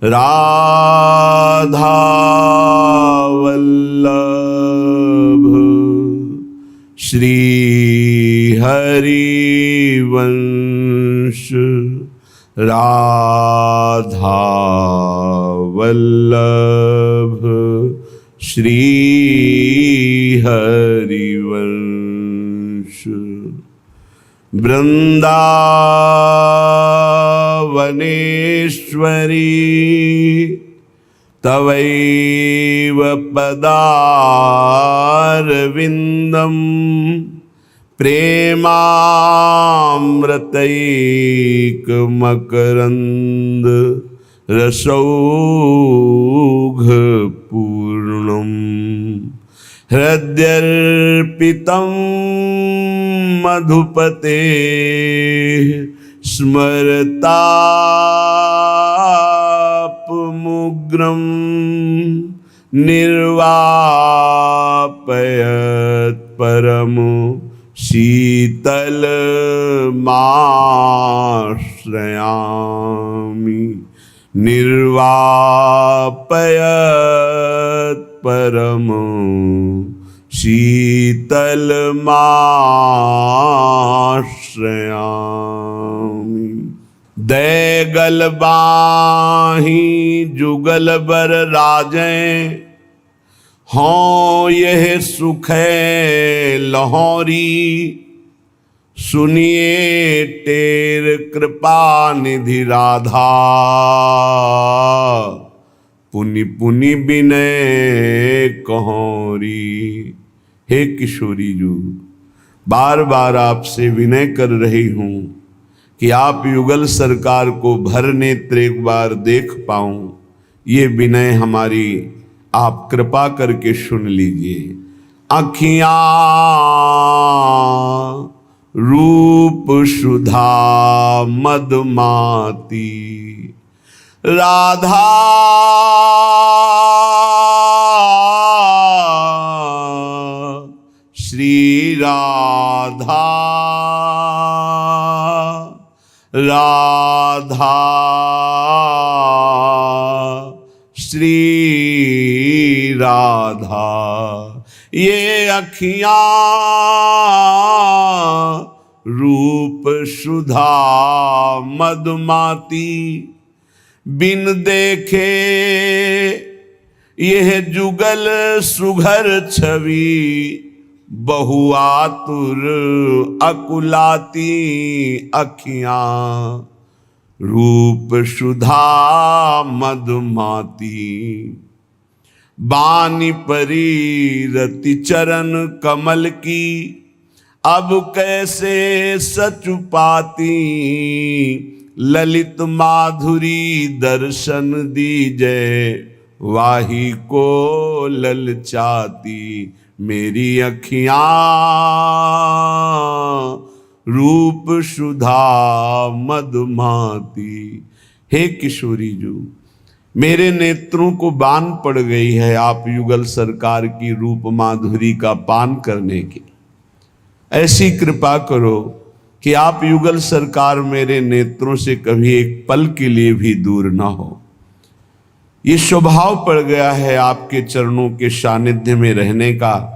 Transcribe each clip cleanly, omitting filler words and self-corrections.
राधा वल्लभ श्री हरिवंश राधा वल्लभ श्री हरिवंश। वृंदावनेश्वरी तवैव पदारविंदम प्रेमामृतैकमकरंद रसौघपूर्णम् हृद्यर्पितं मधुपते स्मरतापमुग्रं निर्वापयत् परमो शीतलमाश्रयामि निर्वापयत् परमो शीतलमाश्रयामि। दैगल बाही जुगल बर राजें हों यह सुख लाहौरी सुनिए टेर कृपा निधि राधा पुनि पुनि विनय कहोरी। हे किशोरी जी, बार बार आपसे विनय कर रही हूं कि आप युगल सरकार को भर नेत्र एक बार देख पाऊं, ये विनय हमारी आप कृपा करके सुन लीजिए। अखियां रूप सुधा मदमाती राधा श्री राधा राधा श्री राधा। ये अखियां रूप सुधा मदमाती बिन देखे यह जुगल सुघर छवि बहुआतुर अकुलाती अखियां रूप सुधा मदमाती। बानी परी रति चरण कमल की अब कैसे सच पाती ललित माधुरी दर्शन दीजे वाही को ललचाती मेरी अखियां रूप सुधा मदमाती। हे किशोरी जी, मेरे नेत्रों को बान पड़ गई है आप युगल सरकार की रूप माधुरी का पान करने की। ऐसी कृपा करो कि आप युगल सरकार मेरे नेत्रों से कभी एक पल के लिए भी दूर ना हो। ये स्वभाव पड़ गया है आपके चरणों के सानिध्य में रहने का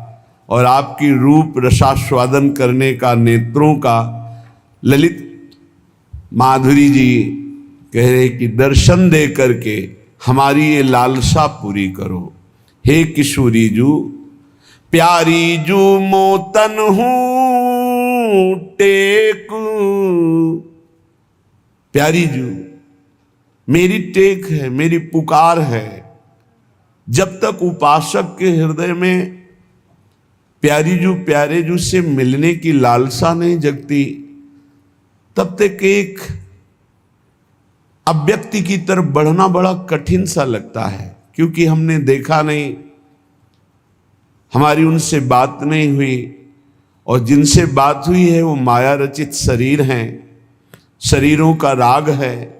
और आपकी रूप रसास्वादन करने का, नेत्रों का। ललित माधुरी जी कह रहे कि दर्शन दे करके हमारी ये लालसा पूरी करो। हे किशोरी जू, प्यारी जू मोतन हूं टेक, प्यारी जू मेरी टेक है, मेरी पुकार है। जब तक उपासक के हृदय में प्यारी जू प्यारे जू से मिलने की लालसा नहीं जगती, तब तक एक अव्यक्ति की तरफ बढ़ना बड़ा कठिन सा लगता है, क्योंकि हमने देखा नहीं, हमारी उनसे बात नहीं हुई, और जिनसे बात हुई है वो माया रचित शरीर हैं, शरीरों का राग है।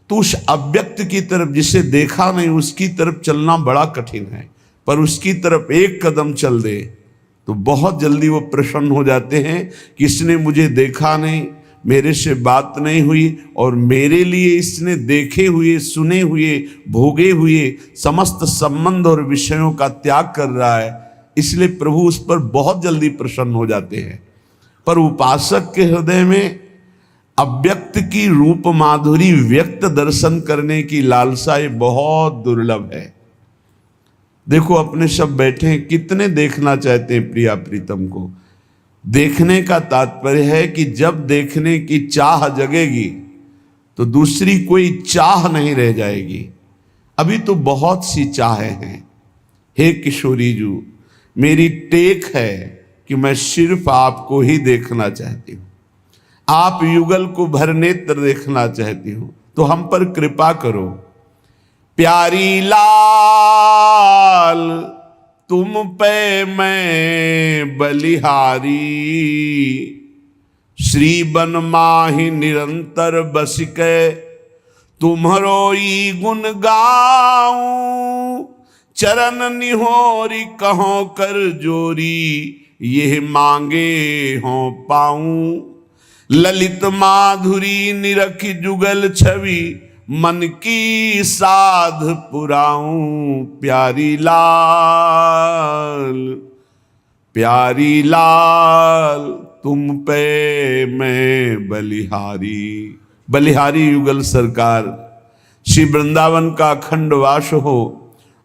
तो उस अव्यक्त की तरफ जिसे देखा नहीं उसकी तरफ चलना बड़ा कठिन है, पर उसकी तरफ एक कदम चल दे तो बहुत जल्दी वो प्रसन्न हो जाते हैं कि इसने मुझे देखा नहीं, मेरे से बात नहीं हुई और मेरे लिए इसने देखे हुए, सुने हुए, भोगे हुए समस्त संबंध और विषयों का त्याग कर रहा है, इसलिए प्रभु उस पर बहुत जल्दी प्रसन्न हो जाते हैं। पर उपासक के हृदय में अव्यक्त की रूप माधुरी व्यक्त दर्शन करने की लालसा ये बहुत दुर्लभ है। देखो अपने सब बैठे हैं, कितने देखना चाहते हैं प्रिया प्रीतम को। देखने का तात्पर्य है कि जब देखने की चाह जगेगी तो दूसरी कोई चाह नहीं रह जाएगी। अभी तो बहुत सी चाहें हैं। हे किशोरी जू, मेरी टेक है कि मैं सिर्फ आपको ही देखना चाहती हूँ, आप युगल को भर नेत्र देखना चाहती हूँ, तो हम पर कृपा करो। प्यारी लाल तुम पे मैं बलिहारी, श्री बन माहि निरंतर बस के तुम्हरो ई गुण गाऊं। चरण निहोरी कहो कर जोरी, यह मांगे हो पाऊं। ललित माधुरी निरखी जुगल छवि, मन की साध पुराऊं। प्यारी लाल, प्यारी लाल तुम पे मैं बलिहारी। बलिहारी युगल सरकार, श्री वृंदावन का अखंड वास हो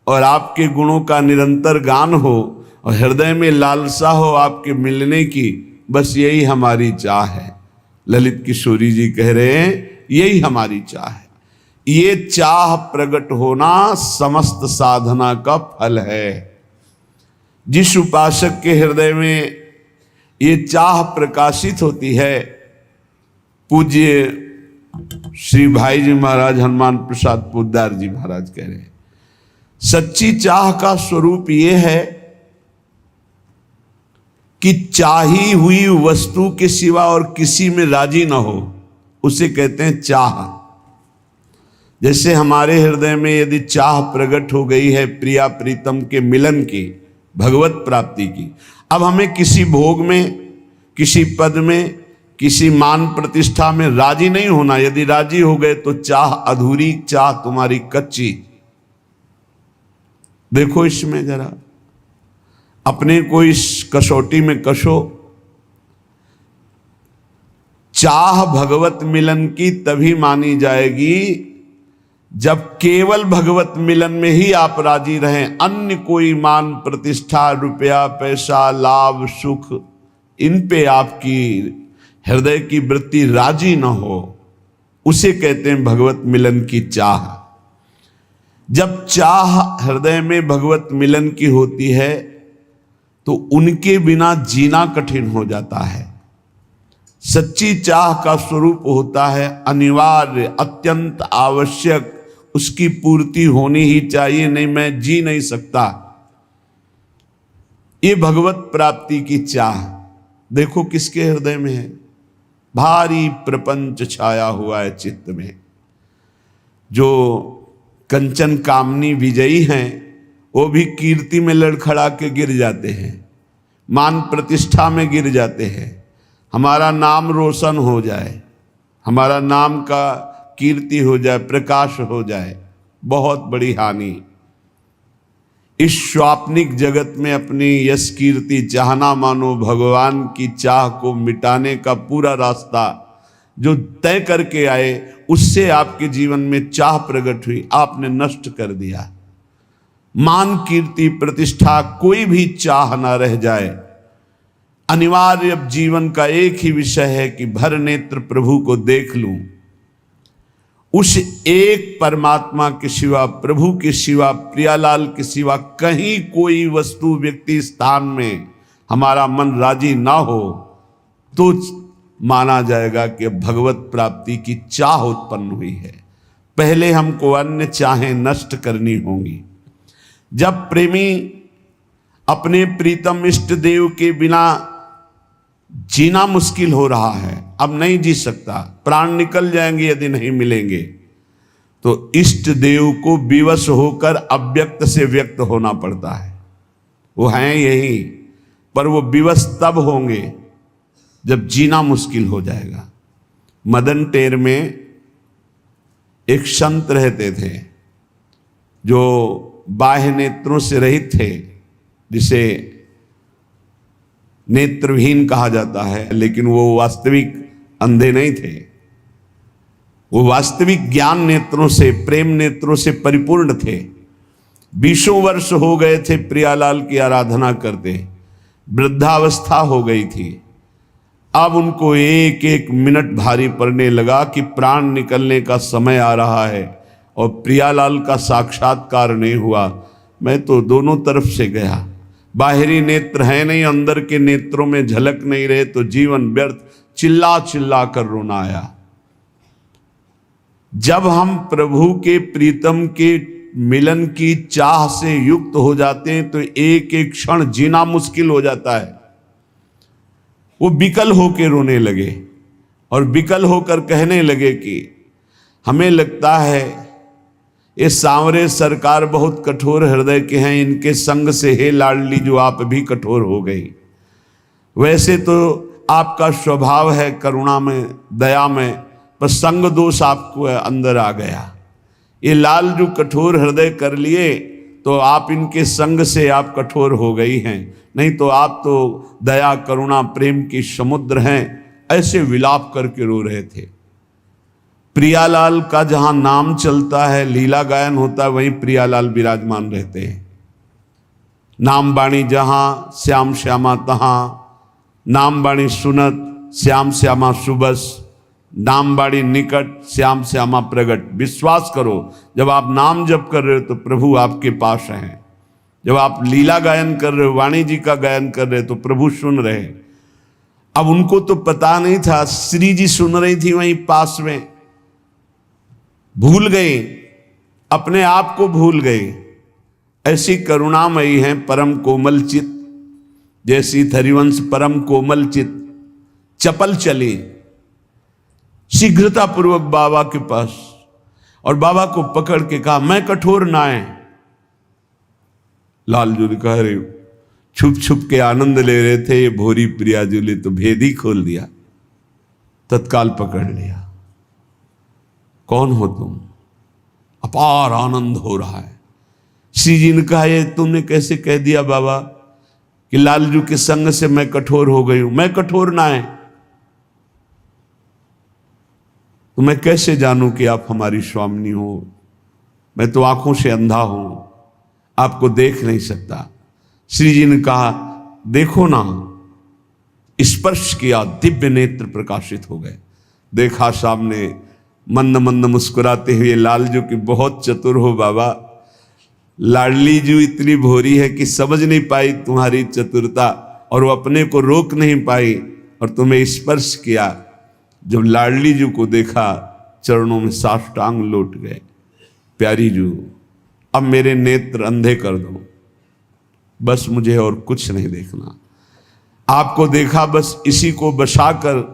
और आपके गुणों का निरंतर गान हो और हृदय में लालसा हो आपके मिलने की, बस यही हमारी चाह है। ललित किशोरी जी कह रहे हैं यही हमारी चाह है। ये चाह प्रकट होना समस्त साधना का फल है। जिस उपासक के हृदय में ये चाह प्रकाशित होती है, पूज्य श्री भाई जी महाराज हनुमान प्रसाद पोद्दार जी महाराज कह रहे हैं, सच्ची चाह का स्वरूप ये है कि चाही हुई वस्तु के सिवा और किसी में राजी ना हो, उसे कहते हैं चाह। जैसे हमारे हृदय में यदि चाह प्रकट हो गई है प्रिया प्रीतम के मिलन की, भगवत प्राप्ति की, अब हमें किसी भोग में, किसी पद में, किसी मान प्रतिष्ठा में राजी नहीं होना। यदि राजी हो गए तो चाह अधूरी, चाह तुम्हारी कच्ची। देखो इसमें जरा अपने को इस कसौटी में कसो। चाह भगवत मिलन की तभी मानी जाएगी जब केवल भगवत मिलन में ही आप राजी रहें। अन्य कोई मान प्रतिष्ठा, रुपया, पैसा, लाभ, सुख, इन पे आपकी हृदय की वृत्ति राजी न हो, उसे कहते हैं भगवत मिलन की चाह। जब चाह हृदय में भगवत मिलन की होती है तो उनके बिना जीना कठिन हो जाता है। सच्ची चाह का स्वरूप होता है अनिवार्य, अत्यंत आवश्यक, उसकी पूर्ति होनी ही चाहिए, नहीं मैं जी नहीं सकता। ये भगवत प्राप्ति की चाह देखो किसके हृदय में है। भारी प्रपंच छाया हुआ है चित्त में। जो कंचन कामनी विजयी हैं वो भी कीर्ति में लड़खड़ा के गिर जाते हैं, मान प्रतिष्ठा में गिर जाते हैं। हमारा नाम रोशन हो जाए, हमारा नाम का कीर्ति हो जाए, प्रकाश हो जाए, बहुत बड़ी हानि। इस स्वाप्निक जगत में अपनी यश कीर्ति चाहना मानो भगवान की चाह को मिटाने का पूरा रास्ता जो तय करके आए, उससे आपके जीवन में चाह प्रकट हुई, आपने नष्ट कर दिया। मान कीर्ति प्रतिष्ठा कोई भी चाह ना रह जाए। अनिवार्य अब जीवन का एक ही विषय है कि भर नेत्र प्रभु को देख लूं। उस एक परमात्मा के सिवा, प्रभु के सिवा, प्रियालाल के सिवा कहीं कोई वस्तु, व्यक्ति, स्थान में हमारा मन राजी ना हो तो माना जाएगा कि भगवत प्राप्ति की चाह उत्पन्न हुई है। पहले हमको अन्य चाहें नष्ट करनी होंगी। जब प्रेमी अपने प्रीतम इष्ट देव के बिना जीना मुश्किल हो रहा है, अब नहीं जी सकता, प्राण निकल जाएंगे यदि नहीं मिलेंगे, तो इष्ट देव को विवश होकर अव्यक्त से व्यक्त होना पड़ता है। वो हैं यही, पर वो विवश तब होंगे जब जीना मुश्किल हो जाएगा। मदन टेर में एक संत रहते थे जो बाह्य नेत्रों से रहित थे, जिसे नेत्रहीन कहा जाता है, लेकिन वो वास्तविक अंधे नहीं थे। वो वास्तविक ज्ञान नेत्रों से, प्रेम नेत्रों से परिपूर्ण थे। 20 वर्ष हो गए थे प्रियालाल की आराधना करते, वृद्धावस्था हो गई थी। अब उनको एक एक मिनट भारी पड़ने लगा कि प्राण निकलने का समय आ रहा है और प्रियालाल का साक्षात्कार नहीं हुआ। मैं तो दोनों तरफ से गया, बाहरी नेत्र है नहीं, अंदर के नेत्रों में झलक नहीं रहे, तो जीवन व्यर्थ, चिल्ला चिल्ला कर रोना आया। जब हम प्रभु के प्रीतम के मिलन की चाह से युक्त हो जाते हैं तो एक एक क्षण जीना मुश्किल हो जाता है। वो विकल होकर रोने लगे और विकल होकर कहने लगे कि हमें लगता है ये सांवरे सरकार बहुत कठोर हृदय के हैं, इनके संग से हे लाडली जो आप भी कठोर हो गई। वैसे तो आपका स्वभाव है करुणा में, दया में, पर संग दोष आपको अंदर आ गया। ये लाल जो कठोर हृदय कर लिए तो आप इनके संग से आप कठोर हो गई हैं, नहीं तो आप तो दया करुणा प्रेम की समुद्र हैं। ऐसे विलाप करके रो रहे थे। प्रियालाल का जहां नाम चलता है, लीला गायन होता है, वहीं प्रियालाल विराजमान रहते हैं। नाम बाणी जहां श्याम श्यामा तहां, नाम बाणी सुनत श्याम श्यामा सुबस, नाम बाणी निकट श्याम श्यामा प्रगट। विश्वास करो, जब आप नाम जप कर रहे हो तो प्रभु आपके पास हैं। जब आप लीला गायन कर रहे हो, वाणी जी का गायन कर रहे हो, तो प्रभु सुन रहे। अब उनको तो पता नहीं था, श्री जी सुन रही थी वहीं पास में, भूल गए, अपने आप को भूल गए। ऐसी करुणामयी हैं परम कोमल चित, जैसी हरिवंश परम कोमल चित चपल चली शीघ्रता पूर्वक बाबा के पास और बाबा को पकड़ के कहा मैं कठोर ना है। लालजू ने कहा अरे छुप छुप के आनंद ले रहे थे ये भोरी प्रियाजू ने तो भेद ही खोल दिया, तत्काल पकड़ लिया। कौन हो तुम? अपार आनंद हो रहा है। श्री जी ने कहा ये तुमने कैसे कह दिया बाबा कि लालजू के संग से मैं कठोर हो गई हूं? मैं कठोर ना है तो मैं कैसे जानूं कि आप हमारी स्वामिनी हो? मैं तो आंखों से अंधा हूं, आपको देख नहीं सकता। श्री जी ने कहा देखो ना, स्पर्श किया, दिव्य नेत्र प्रकाशित हो गए। देखा सामने मंद मंद मुस्कुराते हुए लालजू की बहुत चतुर हो बाबा। लाडली जू इतनी भोरी है कि समझ नहीं पाई तुम्हारी चतुरता और वो अपने को रोक नहीं पाई और तुम्हें स्पर्श किया। जब लाडली जू को देखा चरणों में साष्टांग लौट गए। प्यारी जू अब मेरे नेत्र अंधे कर दो, बस मुझे और कुछ नहीं देखना। आपको देखा बस इसी को बसाकर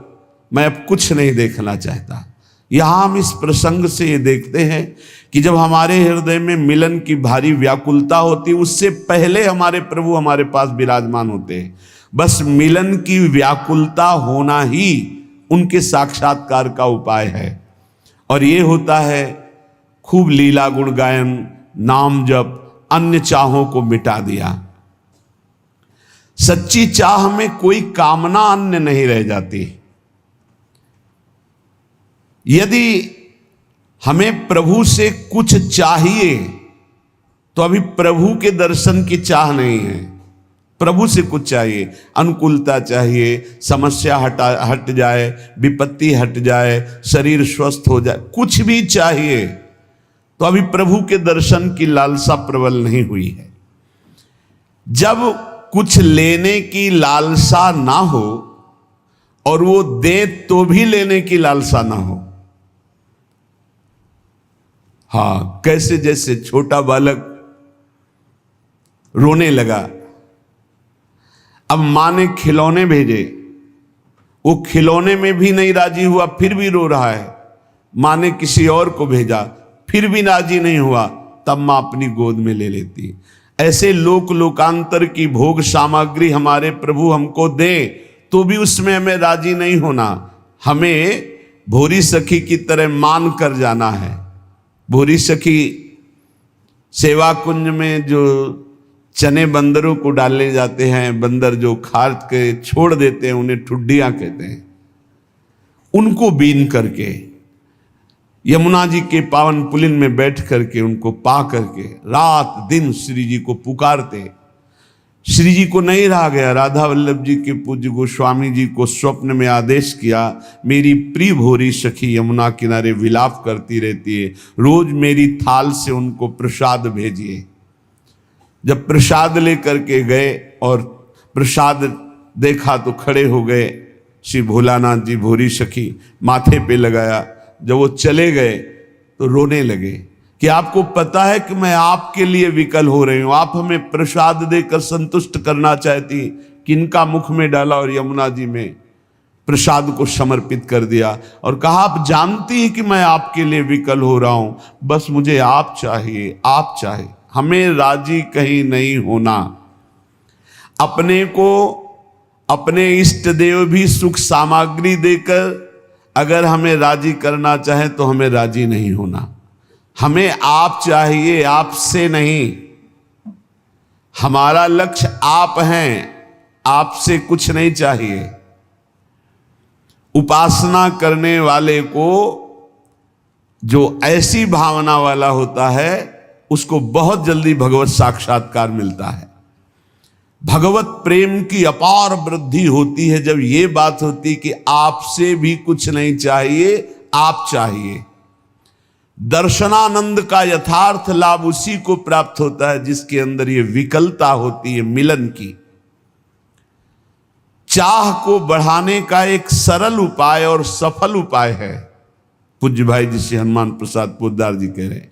मैं अब कुछ नहीं देखना चाहता। यहां हम इस प्रसंग से ये देखते हैं कि जब हमारे हृदय में मिलन की भारी व्याकुलता होती है उससे पहले हमारे प्रभु हमारे पास विराजमान होते हैं। बस मिलन की व्याकुलता होना ही उनके साक्षात्कार का उपाय है। और ये होता है खूब लीला गुण गायन, नाम जप, अन्य चाहों को मिटा दिया। सच्ची चाह में कोई कामना अन्य नहीं रह जाती। यदि हमें प्रभु से कुछ चाहिए तो अभी प्रभु के दर्शन की चाह नहीं है। प्रभु से कुछ चाहिए, अनुकूलता चाहिए, समस्या हट जाए, विपत्ति हट जाए, शरीर स्वस्थ हो जाए, कुछ भी चाहिए तो अभी प्रभु के दर्शन की लालसा प्रबल नहीं हुई है। जब कुछ लेने की लालसा ना हो और वो दे तो भी लेने की लालसा ना हो, हाँ, कैसे जैसे छोटा बालक रोने लगा। अब मां ने खिलौने भेजे, वो खिलौने में भी नहीं राजी हुआ, फिर भी रो रहा है। मां ने किसी और को भेजा, फिर भी राजी नहीं हुआ, तब मां अपनी गोद में ले लेती। ऐसे लोक लोकांतर की भोग सामग्री हमारे प्रभु हमको दे तो भी उसमें हमें राजी नहीं होना। हमें भूरी सखी की तरह मान कर जाना है। भूरी सखी सेवा कुंज में जो चने बंदरों को डालने जाते हैं, बंदर जो खाद के छोड़ देते हैं उन्हें ठुड्डियां कहते हैं, उनको बीन करके यमुना जी के पावन पुलिन में बैठ करके उनको पा करके रात दिन श्री जी को पुकारते। श्री जी को नहीं रहा गया, राधा वल्लभ जी के पूज्य गोस्वामी जी को स्वप्न में आदेश किया, मेरी प्रिय भोरी सखी यमुना किनारे विलाप करती रहती है, रोज मेरी थाल से उनको प्रसाद भेजिए। जब प्रसाद लेकर के गए और प्रसाद देखा तो खड़े हो गए श्री भोलानाथ जी, भोरी सखी माथे पे लगाया। जब वो चले गए तो रोने लगे कि आपको पता है कि मैं आपके लिए विकल हो रही हूं, आप हमें प्रसाद देकर संतुष्ट करना चाहती, किनका मुख में डाला और यमुना जी में प्रसाद को समर्पित कर दिया और कहा आप जानती हैं कि मैं आपके लिए विकल हो रहा हूं, बस मुझे आप चाहिए, आप चाहिए, हमें राजी कहीं नहीं होना। अपने को अपने इष्ट देव भी सुख सामग्री देकर अगर हमें राजी करना चाहे तो हमें राजी नहीं होना। हमें आप चाहिए, आपसे नहीं। हमारा लक्ष्य आप हैं, आपसे कुछ नहीं चाहिए। उपासना करने वाले को जो ऐसी भावना वाला होता है उसको बहुत जल्दी भगवत साक्षात्कार मिलता है। भगवत प्रेम की अपार वृद्धि होती है जब ये बात होती कि आपसे भी कुछ नहीं चाहिए, आप चाहिए। दर्शनानंद का यथार्थ लाभ उसी को प्राप्त होता है जिसके अंदर ये विकलता होती है मिलन की। चाह को बढ़ाने का एक सरल उपाय और सफल उपाय है। पूज्य भाई जी श्री हनुमान प्रसाद पोद्दार जी कह रहे हैं,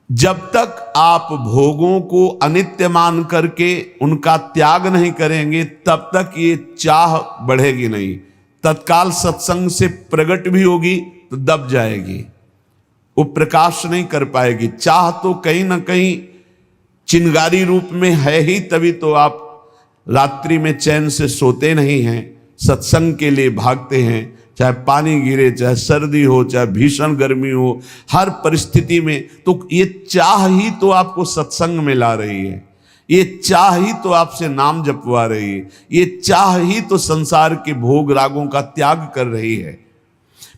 जब तक आप भोगों को अनित्य मान करके उनका त्याग नहीं करेंगे तब तक ये चाह बढ़ेगी नहीं। तत्काल सत्संग से प्रकट भी होगी तो दब जाएगी, वो प्रकाश नहीं कर पाएगी। चाह तो कहीं ना कहीं चिंगारी रूप में है ही, तभी तो आप रात्रि में चैन से सोते नहीं हैं, सत्संग के लिए भागते हैं। चाहे पानी गिरे, चाहे सर्दी हो, चाहे भीषण गर्मी हो, हर परिस्थिति में तो ये चाह ही तो आपको सत्संग में ला रही है, ये चाह ही तो आपसे नाम जपवा रही है, ये चाह ही तो संसार के भोग रागों का त्याग कर रही है।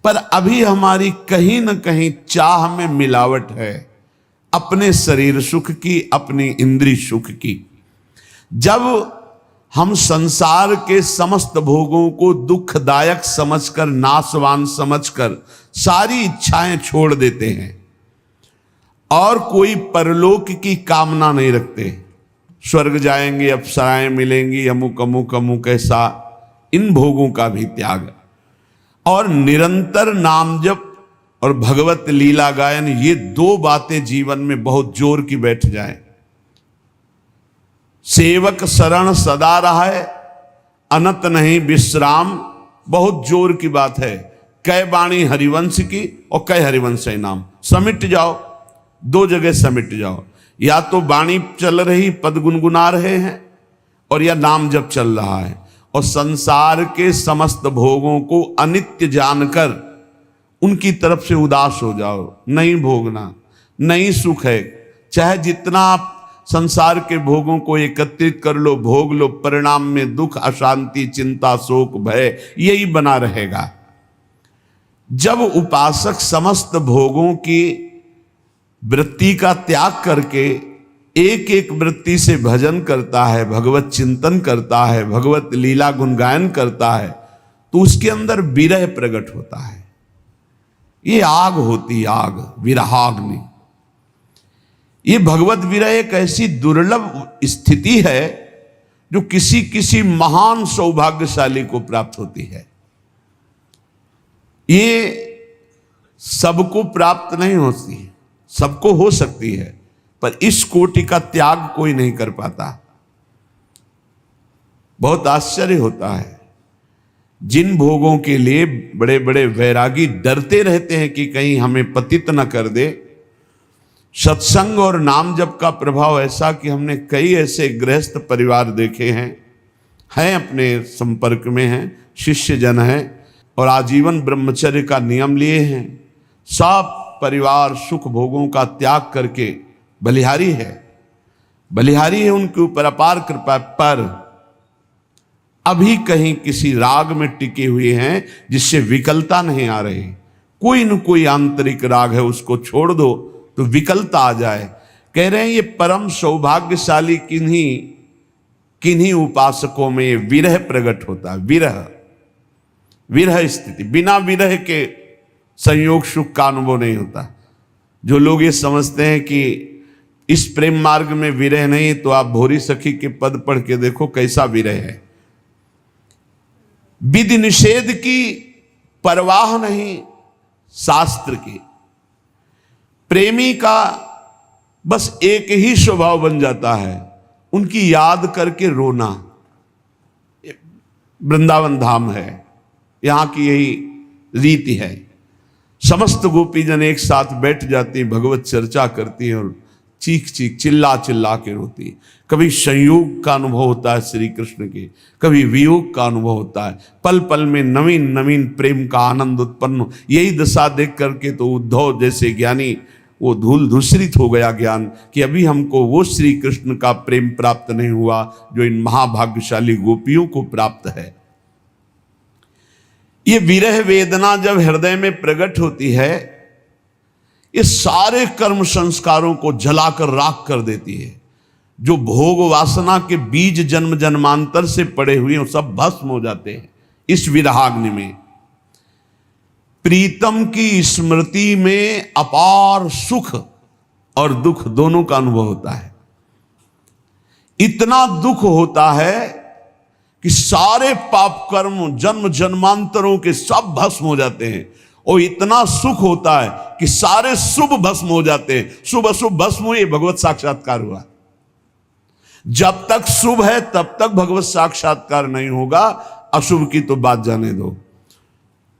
पर अभी हमारी कहीं ना कहीं चाह में मिलावट है, अपने शरीर सुख की, अपनी इंद्रिय सुख की। जब हम संसार के समस्त भोगों को दुखदायक समझकर, नाशवान समझकर सारी इच्छाएं छोड़ देते हैं और कोई परलोक की कामना नहीं रखते, स्वर्ग जाएंगे, अप्सराएं मिलेंगी, अमुक अमुक अमुक ऐसा, इन भोगों का भी त्याग और निरंतर नाम जप और भगवत लीला गायन, ये दो बातें जीवन में बहुत जोर की बैठ जाएं। सेवक शरण सदा रहे, अनत नहीं विश्राम, बहुत जोर की बात है। कै बाणी हरिवंश की और कै हरिवंश नाम, समिट जाओ, दो जगह समिट जाओ। या तो बाणी चल रही, पद गुनगुना रहे हैं, और या नाम जप चल रहा है। और संसार के समस्त भोगों को अनित्य जानकर उनकी तरफ से उदास हो जाओ। नहीं भोगना, नहीं सुख है, चाहे जितना आप संसार के भोगों को एकत्रित कर लो, भोग लो, परिणाम में दुख, अशांति, चिंता, शोक, भय यही बना रहेगा। जब उपासक समस्त भोगों की वृत्ति का त्याग करके एक एक वृत्ति से भजन करता है, भगवत चिंतन करता है, भगवत लीला गुणगायन करता है, तो उसके अंदर विरह प्रकट होता है। ये आग होती, आग, विरहाग्नि। ये भगवत विरह एक ऐसी दुर्लभ स्थिति है जो किसी किसी महान सौभाग्यशाली को प्राप्त होती है। ये सबको प्राप्त नहीं होती, सबको हो सकती है, पर इस कोटि का त्याग कोई नहीं कर पाता। बहुत आश्चर्य होता है, जिन भोगों के लिए बड़े बड़े वैरागी डरते रहते हैं कि कहीं हमें पतित न कर दे, सत्संग और नाम जप का प्रभाव ऐसा कि हमने कई ऐसे गृहस्थ परिवार देखे हैं अपने संपर्क में हैं, शिष्य जन हैं, और आजीवन ब्रह्मचर्य का नियम लिए हैं, सब परिवार सुख भोगों का त्याग करके बलिहारी है उनके ऊपर अपार कृपा। पर अभी कहीं किसी राग में टिके हुए हैं जिससे विकलता नहीं आ रही। कोई न कोई आंतरिक राग है, उसको छोड़ दो तो विकलता आ जाए। कह रहे हैं ये परम सौभाग्यशाली किन्हीं उपासकों में विरह प्रकट होता है। विरह स्थिति, बिना विरह के संयोग सुख का अनुभव नहीं होता। जो लोग ये समझते हैं कि इस प्रेम मार्ग में विरह नहीं, तो आप भोरी सखी के पद पढ़ के देखो कैसा विरह है। विधि निषेध की परवाह नहीं शास्त्र की। प्रेमी का बस एक ही स्वभाव बन जाता है, उनकी याद करके रोना। वृंदावन धाम है, यहां की यही रीति है। समस्त गोपीजन एक साथ बैठ जाती हैं, भगवत चर्चा करती हैं और चीख चिल्ला के रोती है। कभी संयोग का अनुभव होता है श्री कृष्ण के, कभी वियोग का अनुभव होता है। पल पल में नवीन नवीन प्रेम का आनंद उत्पन्न। यही दशा देख करके तो उद्धव जैसे ज्ञानी वो धूल धूसरित हो गया ज्ञान कि अभी हमको वो श्री कृष्ण का प्रेम प्राप्त नहीं हुआ जो इन महाभाग्यशाली गोपियों को प्राप्त है। ये विरह वेदना जब हृदय में प्रकट होती है, ये सारे कर्म संस्कारों को जलाकर राख कर देती है। जो भोग वासना के बीज जन्म जन्मांतर से पड़े हुए हैं, सब भस्म हो जाते हैं इस विरहाग्नि में। प्रीतम की स्मृति में अपार सुख और दुख दोनों का अनुभव होता है। इतना दुख होता है कि सारे पाप कर्म जन्म जन्मांतरों के सब भस्म हो जाते हैं, और इतना सुख होता है कि सारे शुभ भस्म हो जाते हैं। शुभ अशुभ भस्म हुए, भगवत साक्षात्कार हुआ। जब तक शुभ है तब तक भगवत साक्षात्कार नहीं होगा, अशुभ की तो बात जाने दो।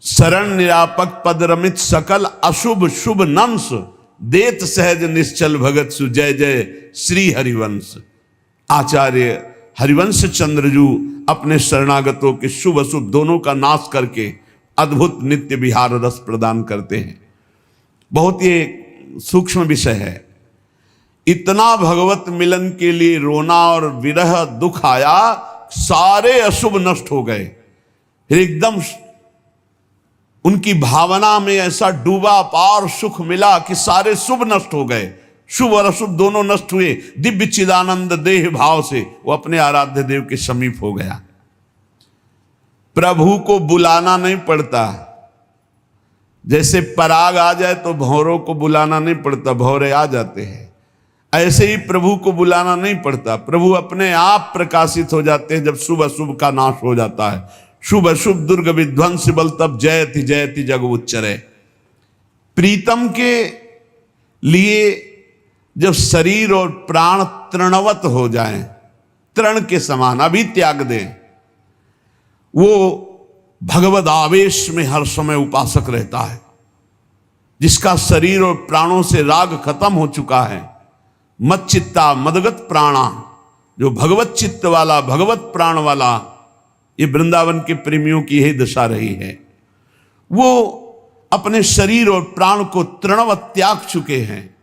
शरण निरापक पद रमित सकल अशुभ शुभ नंस, देत सहज निश्चल भगत सु जय जय श्री हरिवंश। आचार्य हरिवंश चंद्रजू अपने शरणागतों के शुभ अशुभ दोनों का नाश करके अद्भुत नित्य विहार रस प्रदान करते हैं। बहुत ये सूक्ष्म विषय है। इतना भगवत मिलन के लिए रोना और विरह दुख आया, सारे अशुभ नष्ट हो गए। फिर एकदम उनकी भावना में ऐसा डूबा पार सुख मिला कि सारे शुभ नष्ट हो गए। शुभ और अशुभ दोनों नष्ट हुए। दिव्य चिदानंद देह भाव से वो अपने आराध्य देव के समीप हो गया। प्रभु को बुलाना नहीं पड़ता। जैसे पराग आ जाए तो भौरों को बुलाना नहीं पड़ता, भौरे आ जाते हैं। ऐसे ही प्रभु को बुलाना नहीं पड़ता, प्रभु अपने आप प्रकाशित हो जाते हैं जब शुभ अशुभ का नाश हो जाता है। शुभ अशुभ दुर्ग विध्वंस बल तब जयति जग उच्चरे। प्रीतम के लिए जब शरीर और प्राण तृणवत हो जाएं, तृण के समान अभी त्याग दें, वो भगवद आवेश में हर समय उपासक रहता है। जिसका शरीर और प्राणों से राग खत्म हो चुका है, मत चित्ता मदगत प्राणा, जो भगवत चित्त वाला भगवत प्राण वाला, ये वृंदावन के प्रेमियों की यही दशा रही है। वो अपने शरीर और प्राण को तृणवत त्याग चुके हैं,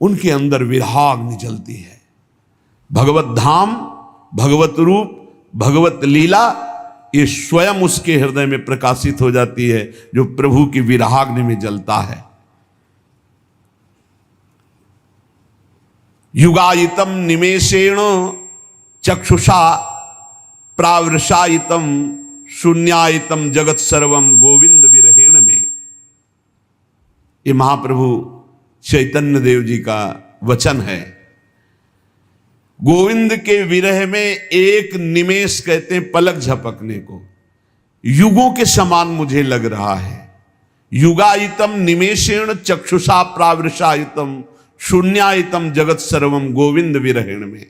उनके अंदर विरहाग्नि जलती है। भगवत धाम, भगवत रूप, भगवत लीला, ये स्वयं उसके हृदय में प्रकाशित हो जाती है जो प्रभु की विरहाग्नि में जलता है। युगायितम निमेषेण चक्षुषा प्रावृषायितम शून्यायितम जगत सर्वम गोविंद विरहेण में। ये महाप्रभु चैतन्य देव जी का वचन है। गोविंद के विरह में एक निमेष कहते हैं पलक झपकने को, युगों के समान मुझे लग रहा है। युगायितम निमेषेण चक्षुषा प्रावृषायितम शून्यायितम जगत सर्वम गोविंद विरहेण में।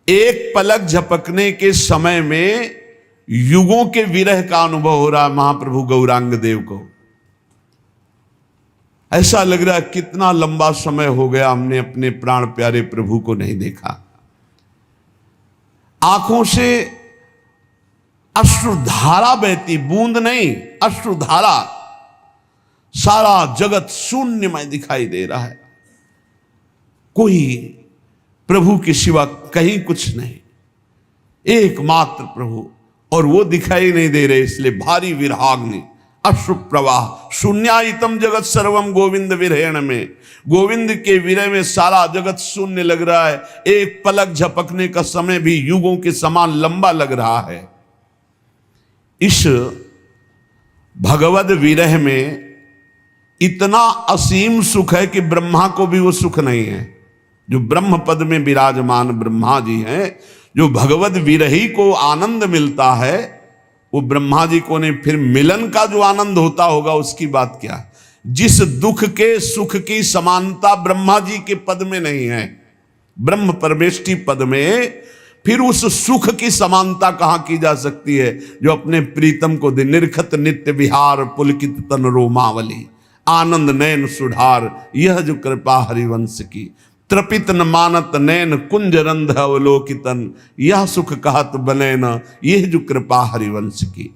एक पलक झपकने के समय में युगों के विरह का अनुभव हो रहा है महाप्रभु गौरांग देव को। ऐसा लग रहा है कितना लंबा समय हो गया हमने अपने प्राण प्यारे प्रभु को नहीं देखा। आंखों से अश्रुधारा बहती, बूंद नहीं अश्रुधारा। सारा जगत शून्यमय दिखाई दे रहा है, कोई प्रभु के सिवा कहीं कुछ नहीं, एकमात्र प्रभु, और वो दिखाई नहीं दे रहे, इसलिए भारी विराग्नि अश्रु प्रवाह। शून्यायतम जगत सर्वम गोविंद विरहण में, गोविंद के विरह में सारा जगत शून्य लग रहा है। एक पलक झपकने का समय भी युगों के समान लंबा लग रहा है। इस भगवद विरह में इतना असीम सुख है कि ब्रह्मा को भी वो सुख नहीं है। जो ब्रह्म पद में विराजमान ब्रह्मा जी हैं, जो भगवद विरही को आनंद मिलता है, वो ब्रह्मा जी को नहीं। फिर मिलन का जो आनंद होता होगा उसकी बात क्या है। जिस दुख के सुख की समानता ब्रह्मा जी के पद में नहीं है, ब्रह्म परमेष्टि पद में, फिर उस सुख की समानता कहां की जा सकती है जो अपने प्रीतम को दे। निर्खत नित्य विहार पुलकित तन रोमावली, आनंद नयन सुधार, यह जो कृपा हरिवंश की। त्रपित न मानत नैन कुंज रंध अवलोकितन, यह सुख कहत बने न, यह जो कृपा हरिवंश की।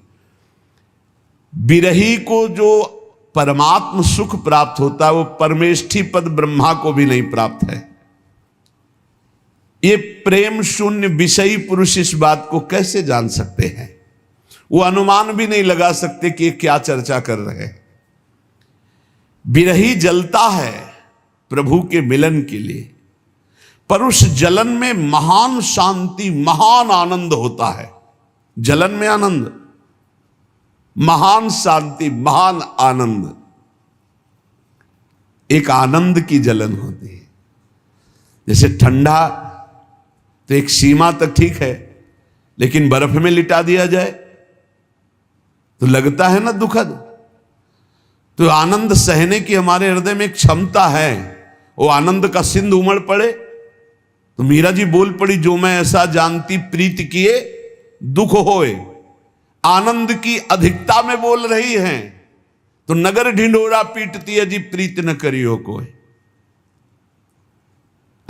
विरही को जो परमात्म सुख प्राप्त होता है, वो परमेष्ठी पद ब्रह्मा को भी नहीं प्राप्त है। ये प्रेम शून्य विषयी पुरुष इस बात को कैसे जान सकते हैं। वो अनुमान भी नहीं लगा सकते कि ये क्या चर्चा कर रहे हैं। विरही जलता है प्रभु के मिलन के लिए, पर उस जलन में महान शांति, महान आनंद होता है। जलन में आनंद, महान शांति, महान आनंद, एक आनंद की जलन होती है। जैसे ठंडा तो एक सीमा तक ठीक है, लेकिन बर्फ में लिटा दिया जाए तो लगता है ना दुखद। तो आनंद सहने की हमारे हृदय में एक क्षमता है। वो आनंद का सिंधु उमड़ पड़े तो मीरा जी बोल पड़ी, जो मैं ऐसा जानती प्रीत किए दुख होए। आनंद की अधिकता में बोल रही हैं, तो नगर ढिंढोरा पीटती है जी प्रीत न करियो कोई।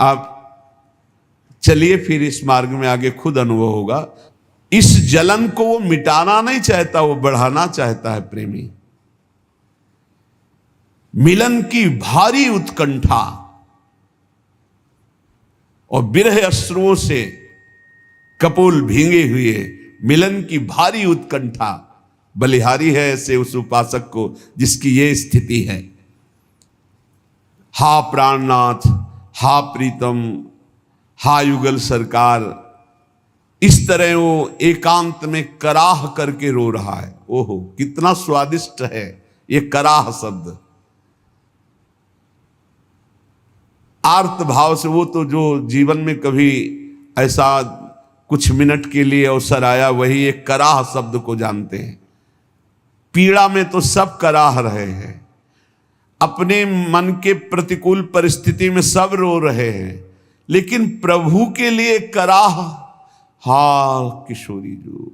आप चलिए फिर इस मार्ग में आगे खुद अनुभव होगा। इस जलन को वो मिटाना नहीं चाहता, वो बढ़ाना चाहता है प्रेमी। मिलन की भारी उत्कंठा और विरह अश्रुओं से कपोल भींगे हुए मिलन की भारी उत्कंठा बलिहारी है ऐसे उस उपासक को जिसकी ये स्थिति है। हा प्राणनाथ, हा प्रीतम, हा युगल सरकार, इस तरह वो एकांत में कराह करके रो रहा है। ओहो कितना स्वादिष्ट है ये कराह शब्द। आर्त भाव से, वो तो जो जीवन में कभी ऐसा कुछ मिनट के लिए अवसर आया वही एक कराह शब्द को जानते हैं। पीड़ा में तो सब कराह रहे हैं, अपने मन के प्रतिकूल परिस्थिति में सब रो रहे हैं, लेकिन प्रभु के लिए कराह, हा किशोरी जो,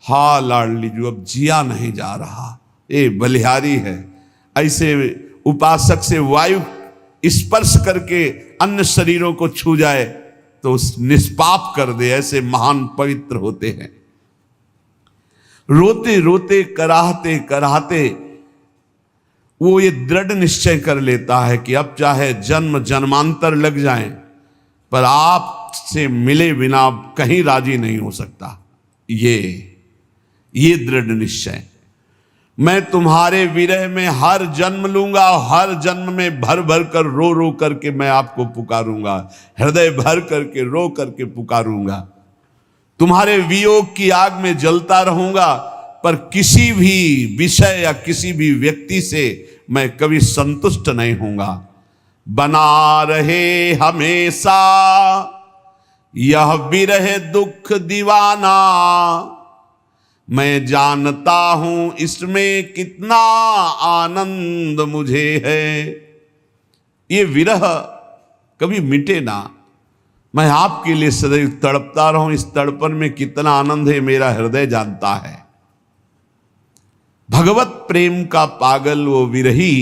हा लाडली जो, अब जिया नहीं जा रहा। ये बलिहारी है। ऐसे उपासक से वायु स्पर्श करके अन्य शरीरों को छू जाए तो निष्पाप कर दे, ऐसे महान पवित्र होते हैं। रोते रोते कराहते कराहते वो ये दृढ़ निश्चय कर लेता है कि अब चाहे जन्म जन्मांतर लग जाएं, पर आपसे मिले बिना कहीं राजी नहीं हो सकता। ये दृढ़ निश्चय, मैं तुम्हारे विरह में हर जन्म लूंगा, हर जन्म में भर भर कर रो रो करके मैं आपको पुकारूंगा, हृदय भर करके रो करके पुकारूंगा। तुम्हारे वियोग की आग में जलता रहूंगा, पर किसी भी विषय या किसी भी व्यक्ति से मैं कभी संतुष्ट नहीं होऊंगा। बना रहे हमेशा यह विरह दुख दीवाना, मैं जानता हूं इसमें कितना आनंद मुझे है। ये विरह कभी मिटे ना, मैं आपके लिए सदैव तड़पता रहूं, इस तड़पन में कितना आनंद है मेरा हृदय जानता है। भगवत प्रेम का पागल वो विरही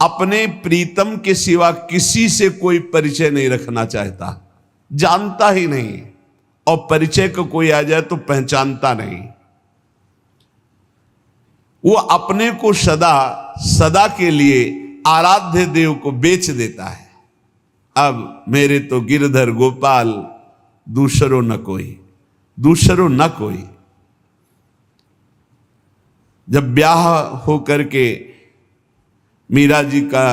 अपने प्रीतम के सिवा किसी से कोई परिचय नहीं रखना चाहता, जानता ही नहीं, और परिचय को कोई आ जाए तो पहचानता नहीं। वो अपने को सदा सदा के लिए आराध्य देव को बेच देता है। अब मेरे तो गिरधर गोपाल दूसरो न कोई, दूसरो न कोई। जब ब्याह हो करके मीरा जी का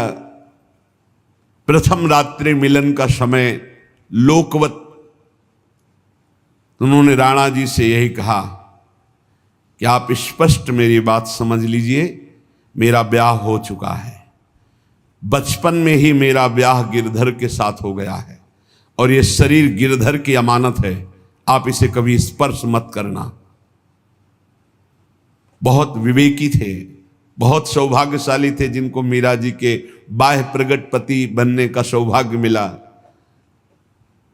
प्रथम रात्रि मिलन का समय लोकवत, उन्होंने राणा जी से यही कहा कि आप स्पष्ट मेरी बात समझ लीजिए, मेरा ब्याह हो चुका है, बचपन में ही मेरा ब्याह गिरधर के साथ हो गया है और ये शरीर गिरधर की अमानत है, आप इसे कभी स्पर्श मत करना। बहुत विवेकी थे, बहुत सौभाग्यशाली थे जिनको मीरा जी के बाह्य प्रगट पति बनने का सौभाग्य मिला।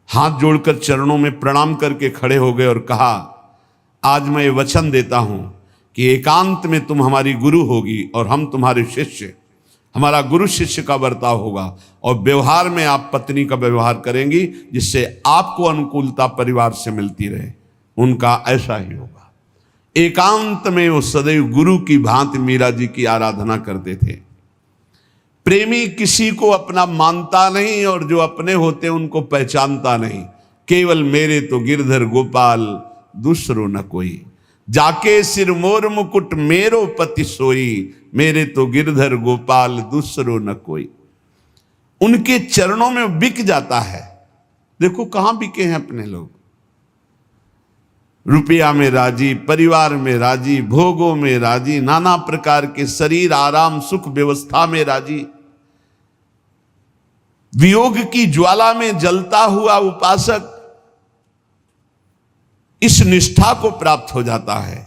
हाथ जोड़कर चरणों में प्रणाम करके खड़े हो गए और कहा, आज मैं ये वचन देता हूं कि एकांत में तुम हमारी गुरु होगी और हम तुम्हारे शिष्य, हमारा गुरु शिष्य का बर्ताव होगा और व्यवहार में आप पत्नी का व्यवहार करेंगी जिससे आपको अनुकूलता परिवार से मिलती रहे। उनका ऐसा ही होगा। एकांत में वो सदैव गुरु की भांति मीरा जी की आराधना करते थे। प्रेमी किसी को अपना मानता नहीं और जो अपने होते उनको पहचानता नहीं। केवल मेरे तो गिरधर गोपाल दूसरो न कोई, जाके सिर मोर मुकुट मेरो पति सोई, मेरे तो गिरधर गोपाल दूसरो न कोई। उनके चरणों में बिक जाता है। देखो कहां बिके हैं अपने लोग, रुपया में राजी, परिवार में राजी, भोगों में राजी, नाना प्रकार के शरीर आराम सुख व्यवस्था में राजी। वियोग की ज्वाला में जलता हुआ उपासक इस निष्ठा को प्राप्त हो जाता है।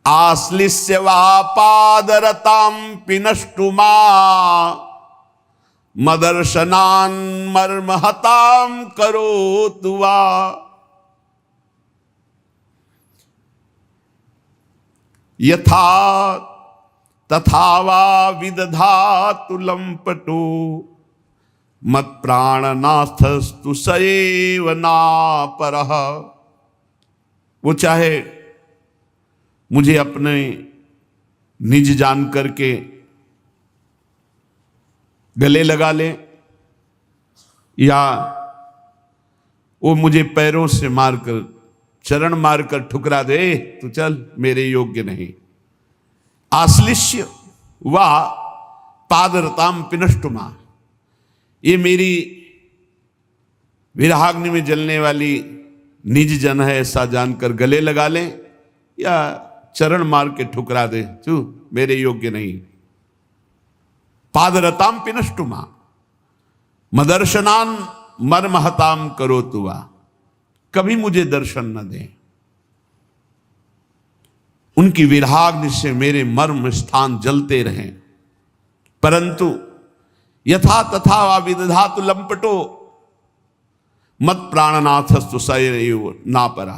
आश्लिष्य वा पादरताम पिनष्टुमा मदर्शनान मर्महताम करो तुवा। यथा तथा वा विदधातु लंपटो मत प्राणनाथस्तु सएव नापरः। वो चाहे मुझे अपने निज जान करके गले लगा ले या वो मुझे पैरों से मारकर चरण मारकर ठुकरा दे, तो चल मेरे योग्य नहीं। आश्लिष्य वा पादरताम पिनष्टुमा, ये मेरी विरहाग्नि में जलने वाली निज जन है ऐसा जानकर गले लगा लें या चरण मार के ठुकरा दे, तू मेरे योग्य नहीं। पादरताम पिनष्टुमा मदर्शनान मर्महताम करो तुआ, कभी मुझे दर्शन न दें। उनकी विरहाग्नि से मेरे मर्म स्थान जलते रहें। परंतु यथा तथा वा विदधातु लंपटो मत प्राणनाथस्तु सएव नापरा,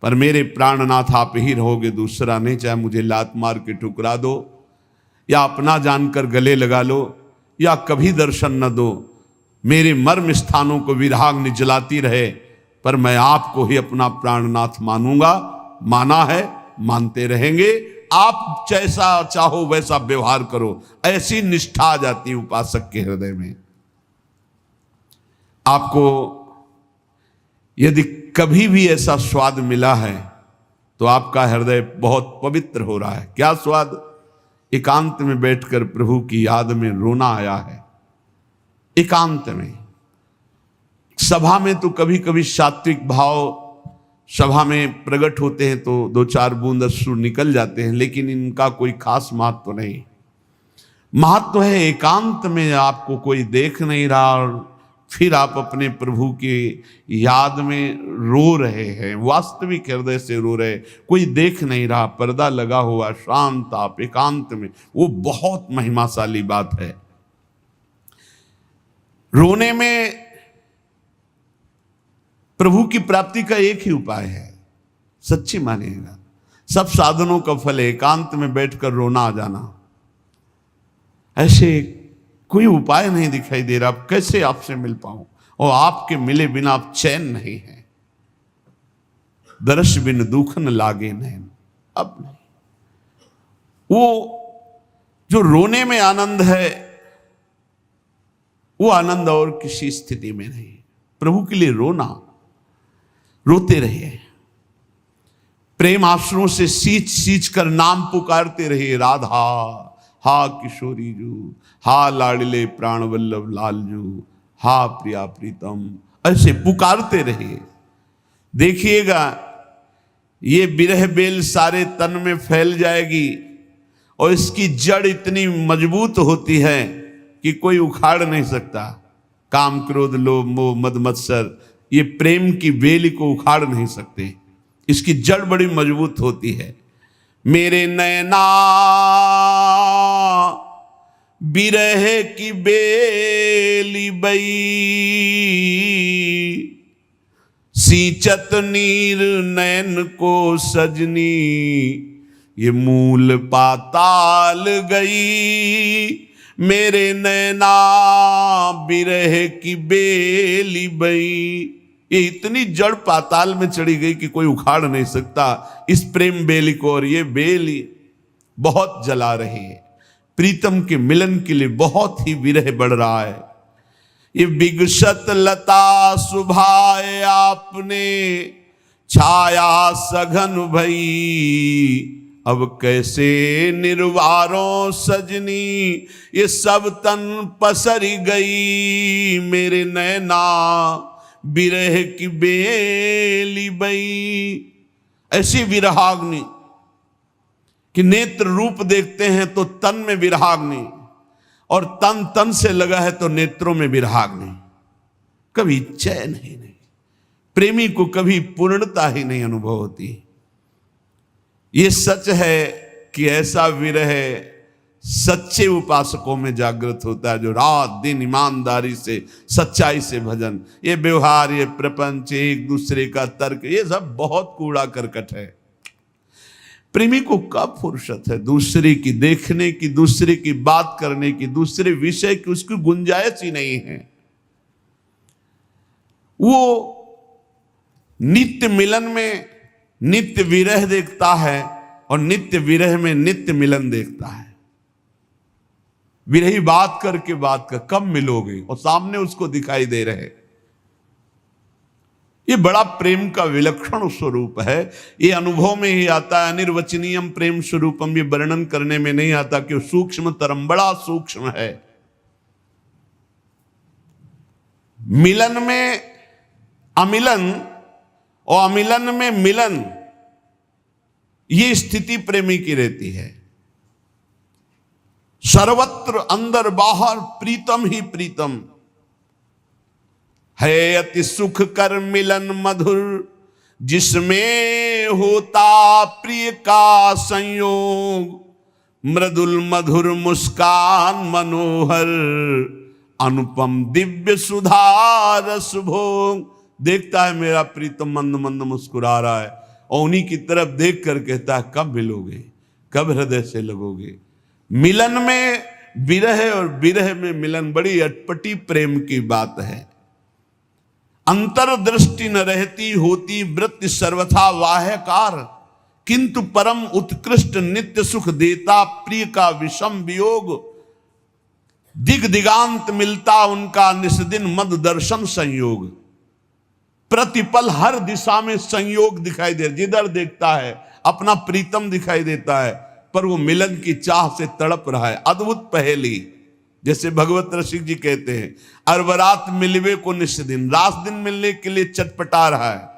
पर मेरे प्राणनाथ आप ही रहोगे, दूसरा नहीं। चाहे मुझे लात मार के ठुकरा दो या अपना जानकर गले लगा लो या कभी दर्शन न दो, मेरे मर्म स्थानों को विरहाग्नि जलाती रहे, पर मैं आपको ही अपना प्राणनाथ मानूंगा। माना है, मानते रहेंगे। आप जैसा चाहो वैसा व्यवहार करो, ऐसी निष्ठा आ जाती है उपासक के हृदय में। आपको यदि कभी भी ऐसा स्वाद मिला है तो आपका हृदय बहुत पवित्र हो रहा है। क्या स्वाद? एकांत में बैठकर प्रभु की याद में रोना आया है। एकांत में, सभा में तो कभी कभी सात्विक भाव सभा में प्रकट होते हैं तो दो चार बूंद अश्रु निकल जाते हैं, लेकिन इनका कोई खास महत्व नहीं। महत्व है एकांत में आपको कोई देख नहीं रहा और फिर आप अपने प्रभु की याद में रो रहे हैं, वास्तविक हृदय से रो रहे, कोई देख नहीं रहा, पर्दा लगा हुआ, शांत आप एकांत में, वो बहुत महिमाशाली बात है। रोने में प्रभु की प्राप्ति का एक ही उपाय है, सच्ची मानिएगा। सब साधनों का फल है एकांत में बैठकर रोना आ जाना। ऐसे कोई उपाय नहीं दिखाई दे रहा, अब कैसे आपसे मिल पाऊं, और आपके मिले बिना आप चैन नहीं है। दर्श बिन दुख न लागे नैन, अब नहीं। वो जो रोने में आनंद है, वो आनंद और किसी स्थिति में नहीं। प्रभु के लिए रोना, रोते रहिए, प्रेम आंसुओं से सींच सींच कर नाम पुकारते रहिए, राधा, हा किशोरी जू, हा लाडले प्राण वल्लभ लालजू, हा प्रिया प्रीतम, ऐसे पुकारते रहिए। देखिएगा ये विरह बेल सारे तन में फैल जाएगी और इसकी जड़ इतनी मजबूत होती है कि कोई उखाड़ नहीं सकता। काम क्रोध लोभ मोह मद मत्सर, ये प्रेम की बेल को उखाड़ नहीं सकते, इसकी जड़ बड़ी मजबूत होती है। मेरे नैना बिरह की बेली बई, सींचत नीर नैन को सजनी, ये मूल पाताल गई। मेरे नैना बिरह की बेली बई, ये इतनी जड़ पाताल में चढ़ी गई कि कोई उखाड़ नहीं सकता इस प्रेम बेली को। और ये बेली बहुत जला रही है, प्रीतम के मिलन के लिए बहुत ही विरह बढ़ रहा है। ये विगसत लता सुभाए आपने, छाया सघन भई, अब कैसे निर्वारों सजनी, ये सब तन पसरी गई। मेरे नैना बिरह की बेली बई, ऐसी विरहाग्नि कि नेत्र रूप देखते हैं तो तन में विरहाग्नि, और तन तन से लगा है तो नेत्रों में विरहाग्नि। कभी चैन ही नहीं, प्रेमी को कभी पूर्णता ही नहीं अनुभव होती। ये सच है कि ऐसा विरह सच्चे उपासकों में जागृत होता है, जो रात दिन ईमानदारी से सच्चाई से भजन, ये व्यवहार, ये प्रपंच, एक दूसरे का तर्क, ये सब बहुत कूड़ा करकट है। प्रेमी को कब फुर्सत है दूसरे की देखने की, दूसरे की बात करने की, दूसरे विषय की, उसकी गुंजाइश ही नहीं है। वो नित्य मिलन में नित्य विरह देखता है और नित्य विरह में नित्य मिलन देखता है। विरही बात करके बात कर, कब मिलोगे, और सामने उसको दिखाई दे रहे। ये बड़ा प्रेम का विलक्षण स्वरूप है। ये अनुभव में ही आता है। अनिर्वचनीयम प्रेम स्वरूपम, ये वर्णन करने में नहीं आता कि सूक्ष्म तरम, बड़ा सूक्ष्म है। मिलन में अमिलन और अमिलन में मिलन, ये स्थिति प्रेमी की रहती है। सर्वत्र अंदर बाहर प्रीतम ही प्रीतम है। अति सुख कर मिलन मधुर, जिसमें होता प्रिय का संयोग, मृदुल मधुर मुस्कान मनोहर, अनुपम दिव्य सुधा रस भोग। देखता है मेरा प्रीतम मंद मंद मुस्कुरा रहा है, और उन्हीं की तरफ देख कर कहता है कब मिलोगे, कब हृदय से लगोगे। मिलन में विरह और विरह में मिलन, बड़ी अटपटी प्रेम की बात है। अंतर्दृष्टि न रहती होती वृत्ति सर्वथा वाह्यकार, किंतु परम उत्कृष्ट नित्य सुख देता प्रिय का विषम वियोग। दिग दिगांत मिलता उनका निस्दिन मद दर्शन संयोग। प्रतिपल हर दिशा में संयोग दिखाई दे, जिधर देखता है अपना प्रीतम दिखाई देता है, पर वो मिलन की चाह से तड़प रहा है। अद्भुत पहेली, जैसे भगवत रसिक जी कहते हैं, अरबरात मिलवे को निश दिन, रात दिन मिलने के लिए चटपटा रहा है,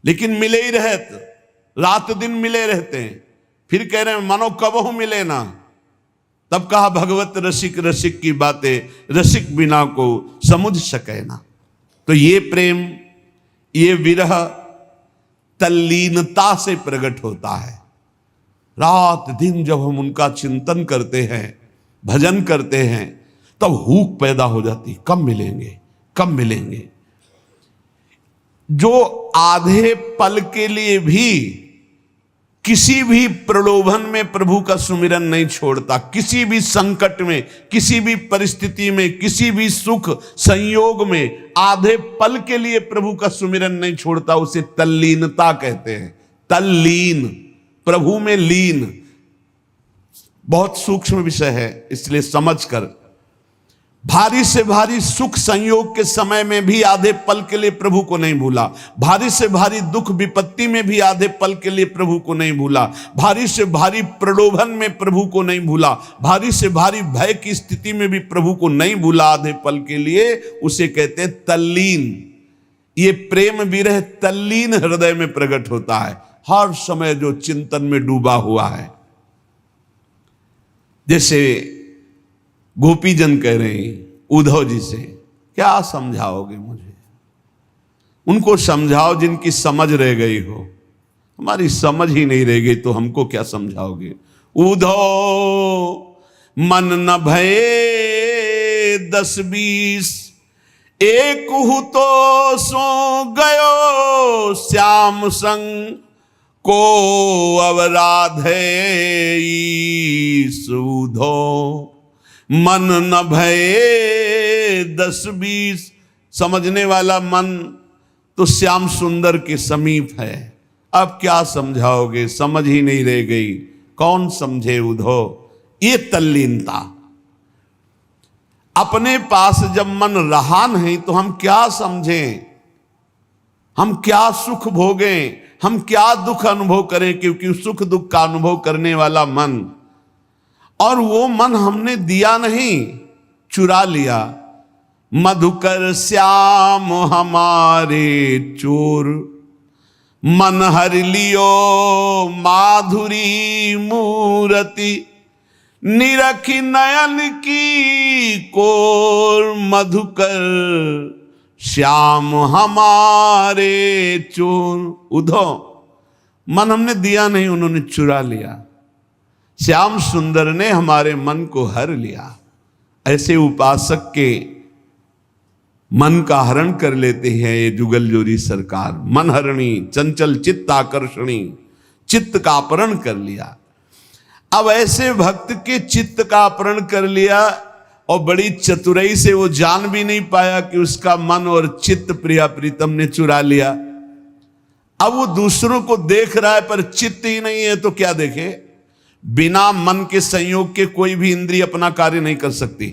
लेकिन मिले ही रहते, रात दिन मिले रहते हैं। फिर कह रहे हैं मानो कबहू मिले ना। तब कहा भगवत रसिक रसिक की बातें, रसिक बिना को समुझ सके ना। तो ये प्रेम, ये विरह तल्लीनता से प्रकट होता है। रात दिन जब हम उनका चिंतन करते हैं, भजन करते हैं, तब हुक पैदा हो जाती, कब मिलेंगे, कब मिलेंगे। जो आधे पल के लिए भी किसी भी प्रलोभन में प्रभु का सुमिरन नहीं छोड़ता, किसी भी संकट में, किसी भी परिस्थिति में, किसी भी सुख संयोग में आधे पल के लिए प्रभु का सुमिरन नहीं छोड़ता, उसे तल्लीनता कहते हैं। तल्लीन, प्रभु में लीन। बहुत सूक्ष्म विषय है, इसलिए समझकर। भारी से भारी सुख संयोग के समय में भी आधे पल के लिए प्रभु को नहीं भूला, भारी से भारी दुख विपत्ति में भी आधे पल के लिए प्रभु को नहीं भूला, भारी से भारी प्रलोभन में प्रभु को नहीं भूला, भारी से भारी भय की स्थिति में भी प्रभु को नहीं भूला आधे पल के लिए, उसे कहते हैं तल्लीन। ये प्रेम विरह तल्लीन हृदय में प्रकट होता है, हर समय जो चिंतन में डूबा हुआ है। जैसे गोपीजन कह रहे हैं उद्धव जी से, क्या समझाओगे मुझे? उनको समझाओ जिनकी समझ रह गई हो, हमारी समझ ही नहीं रह गई तो हमको क्या समझाओगे? उद्धव मन न भये 10-20, एक हु तो सो गयो श्याम संग, को अवराधे उद्धव मन न भये 10-20। समझने वाला मन तो श्याम सुंदर के समीप है, अब क्या समझाओगे? समझ ही नहीं रह गई, कौन समझे उद्धव? ये तल्लीनता। अपने पास जब मन रहा नहीं तो हम क्या समझें, हम क्या सुख भोगें, हम क्या दुख अनुभव करें? क्योंकि सुख दुख का अनुभव करने वाला मन, और वो मन हमने दिया नहीं, चुरा लिया। मधुकर श्याम हमारे चोर, मन हर लियो माधुरी मूरति, निरखी नयन की कोर, मधुकर श्याम हमारे चोर। उद्धव, मन हमने दिया नहीं, उन्होंने चुरा लिया। श्याम सुंदर ने हमारे मन को हर लिया। ऐसे उपासक के मन का हरण कर लेते हैं ये जुगल जोरी सरकार। मन हरणी चंचल चित्त आकर्षणी, चित्त का अपहरण कर लिया। अब ऐसे भक्त के चित्त का अपहरण कर लिया और बड़ी चतुराई से वो जान भी नहीं पाया कि उसका मन और चित्त प्रिया प्रीतम ने चुरा लिया। अब वो दूसरों को देख रहा है पर चित्त ही नहीं है, तो क्या देखे? बिना मन के संयोग के कोई भी इंद्रिय अपना कार्य नहीं कर सकती।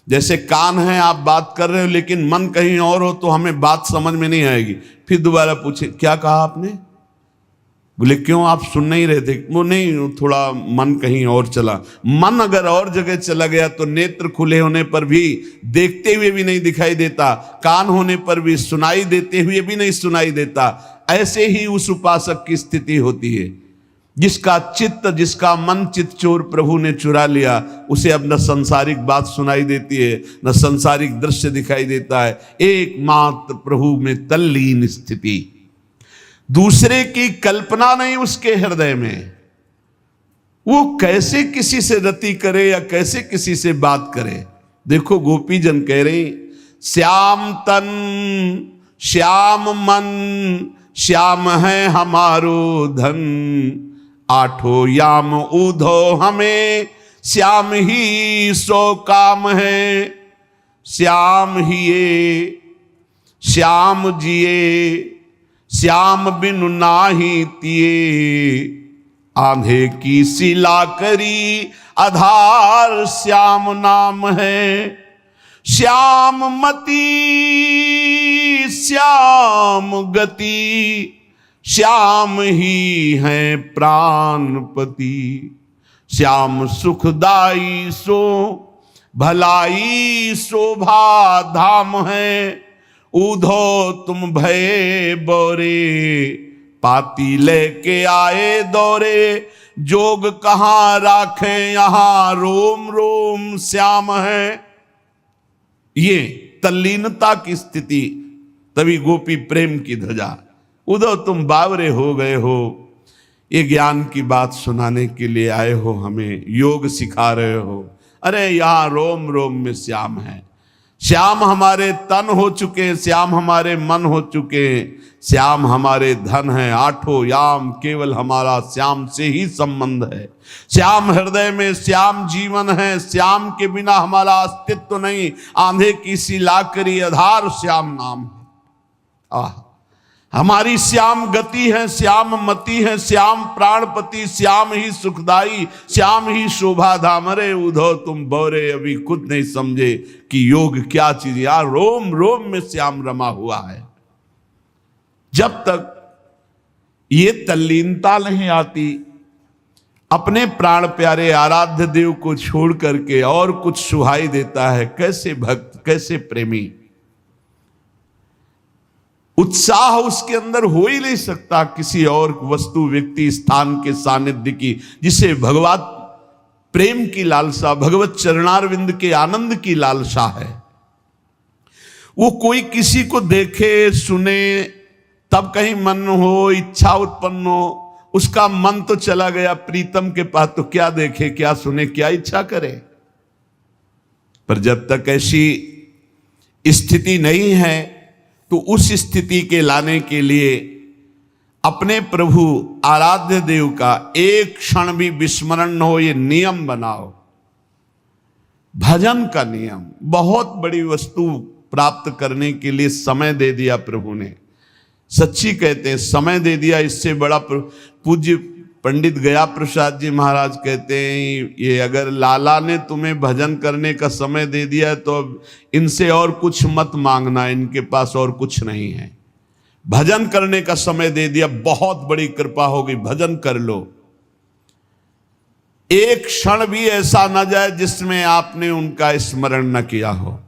जैसे कान है, आप बात कर रहे हो लेकिन मन कहीं और हो तो हमें बात समझ में नहीं आएगी। फिर दोबारा पूछे क्या कहा आपने? बोले क्यों, आप सुन नहीं रहे थे? वो नहीं, थोड़ा मन कहीं और चला। मन अगर और जगह चला गया तो नेत्र खुले होने पर भी देखते हुए भी नहीं दिखाई देता, कान होने पर भी सुनाई देते हुए भी नहीं सुनाई देता। ऐसे ही उस उपासक की स्थिति होती है, जिसका चित्त, जिसका मन चित्त चोर प्रभु ने चुरा लिया। उसे अब न संसारिक बात सुनाई देती है, न संसारिक दृश्य दिखाई देता है, एकमात्र प्रभु में तल्लीन स्थिति। दूसरे की कल्पना नहीं उसके हृदय में। वो कैसे किसी से रति करे या कैसे किसी से बात करे। देखो गोपीजन कह रहे, श्याम तन श्याम मन, श्याम है हमारो धन, आठों याम उद्धव हमें, श्याम ही सो काम है। श्याम हिए श्याम जिए, श्याम बिनु नाही तिए, आंधे की सिला करी आधार श्याम नाम है। श्याम मति श्याम गति, श्याम ही है प्राणपति। श्याम सुखदाई सो भलाई शोभा धाम है। उद्धव तुम भये बोरे, पाती लेके आए दौरे, जोग कहाँ राखे यहाँ रोम रोम श्याम है। ये तल्लीनता की स्थिति, तभी गोपी प्रेम की ध्वजा। उद्धव तुम बावरे हो गए हो, ये ज्ञान की बात सुनाने के लिए आए हो, हमें योग सिखा रहे हो। अरे यहाँ रोम रोम में श्याम है। श्याम हमारे तन हो चुके, श्याम हमारे मन हो चुके, श्याम हमारे धन है। आठों याम केवल हमारा श्याम से ही संबंध है। श्याम हृदय में, श्याम जीवन है। श्याम के बिना हमारा अस्तित्व नहीं। आंधे की सी लाकरी आधार श्याम नाम है। आह, हमारी श्याम गति है, श्याम मति है, श्याम प्राणपति, श्याम ही सुखदाई, श्याम ही शोभा धाम। रे उधो तुम बौरे अभी खुद नहीं समझे कि योग क्या चीज। यार रोम रोम में श्याम रमा हुआ है। जब तक ये तल्लीनता नहीं आती, अपने प्राण प्यारे आराध्य देव को छोड़ करके और कुछ सुहाई देता है। कैसे भक्त, कैसे प्रेमी, उत्साह उसके अंदर हो ही नहीं सकता किसी और वस्तु, व्यक्ति, स्थान के सानिध्य की, जिसे भगवत प्रेम की लालसा, भगवत चरणारविंद के आनंद की लालसा है। वो कोई किसी को देखे सुने तब कहीं मन हो, इच्छा उत्पन्न हो, उसका मन तो चला गया प्रीतम के पास, तो क्या देखे, क्या सुने, क्या इच्छा करे। पर जब तक ऐसी स्थिति नहीं है तो उस स्थिति के लाने के लिए अपने प्रभु आराध्य देव का एक क्षण भी विस्मरण न हो, ये नियम बनाओ। भजन का नियम, बहुत बड़ी वस्तु प्राप्त करने के लिए समय दे दिया प्रभु ने। सच्ची कहते हैं, समय दे दिया, इससे बड़ा। पूज्य पंडित गया प्रसाद जी महाराज कहते हैं, ये अगर लाला ने तुम्हें भजन करने का समय दे दिया है तो अब इनसे और कुछ मत मांगना, इनके पास और कुछ नहीं है। भजन करने का समय दे दिया, बहुत बड़ी कृपा होगी, भजन कर लो। एक क्षण भी ऐसा न जाए जिसमें आपने उनका स्मरण न किया हो।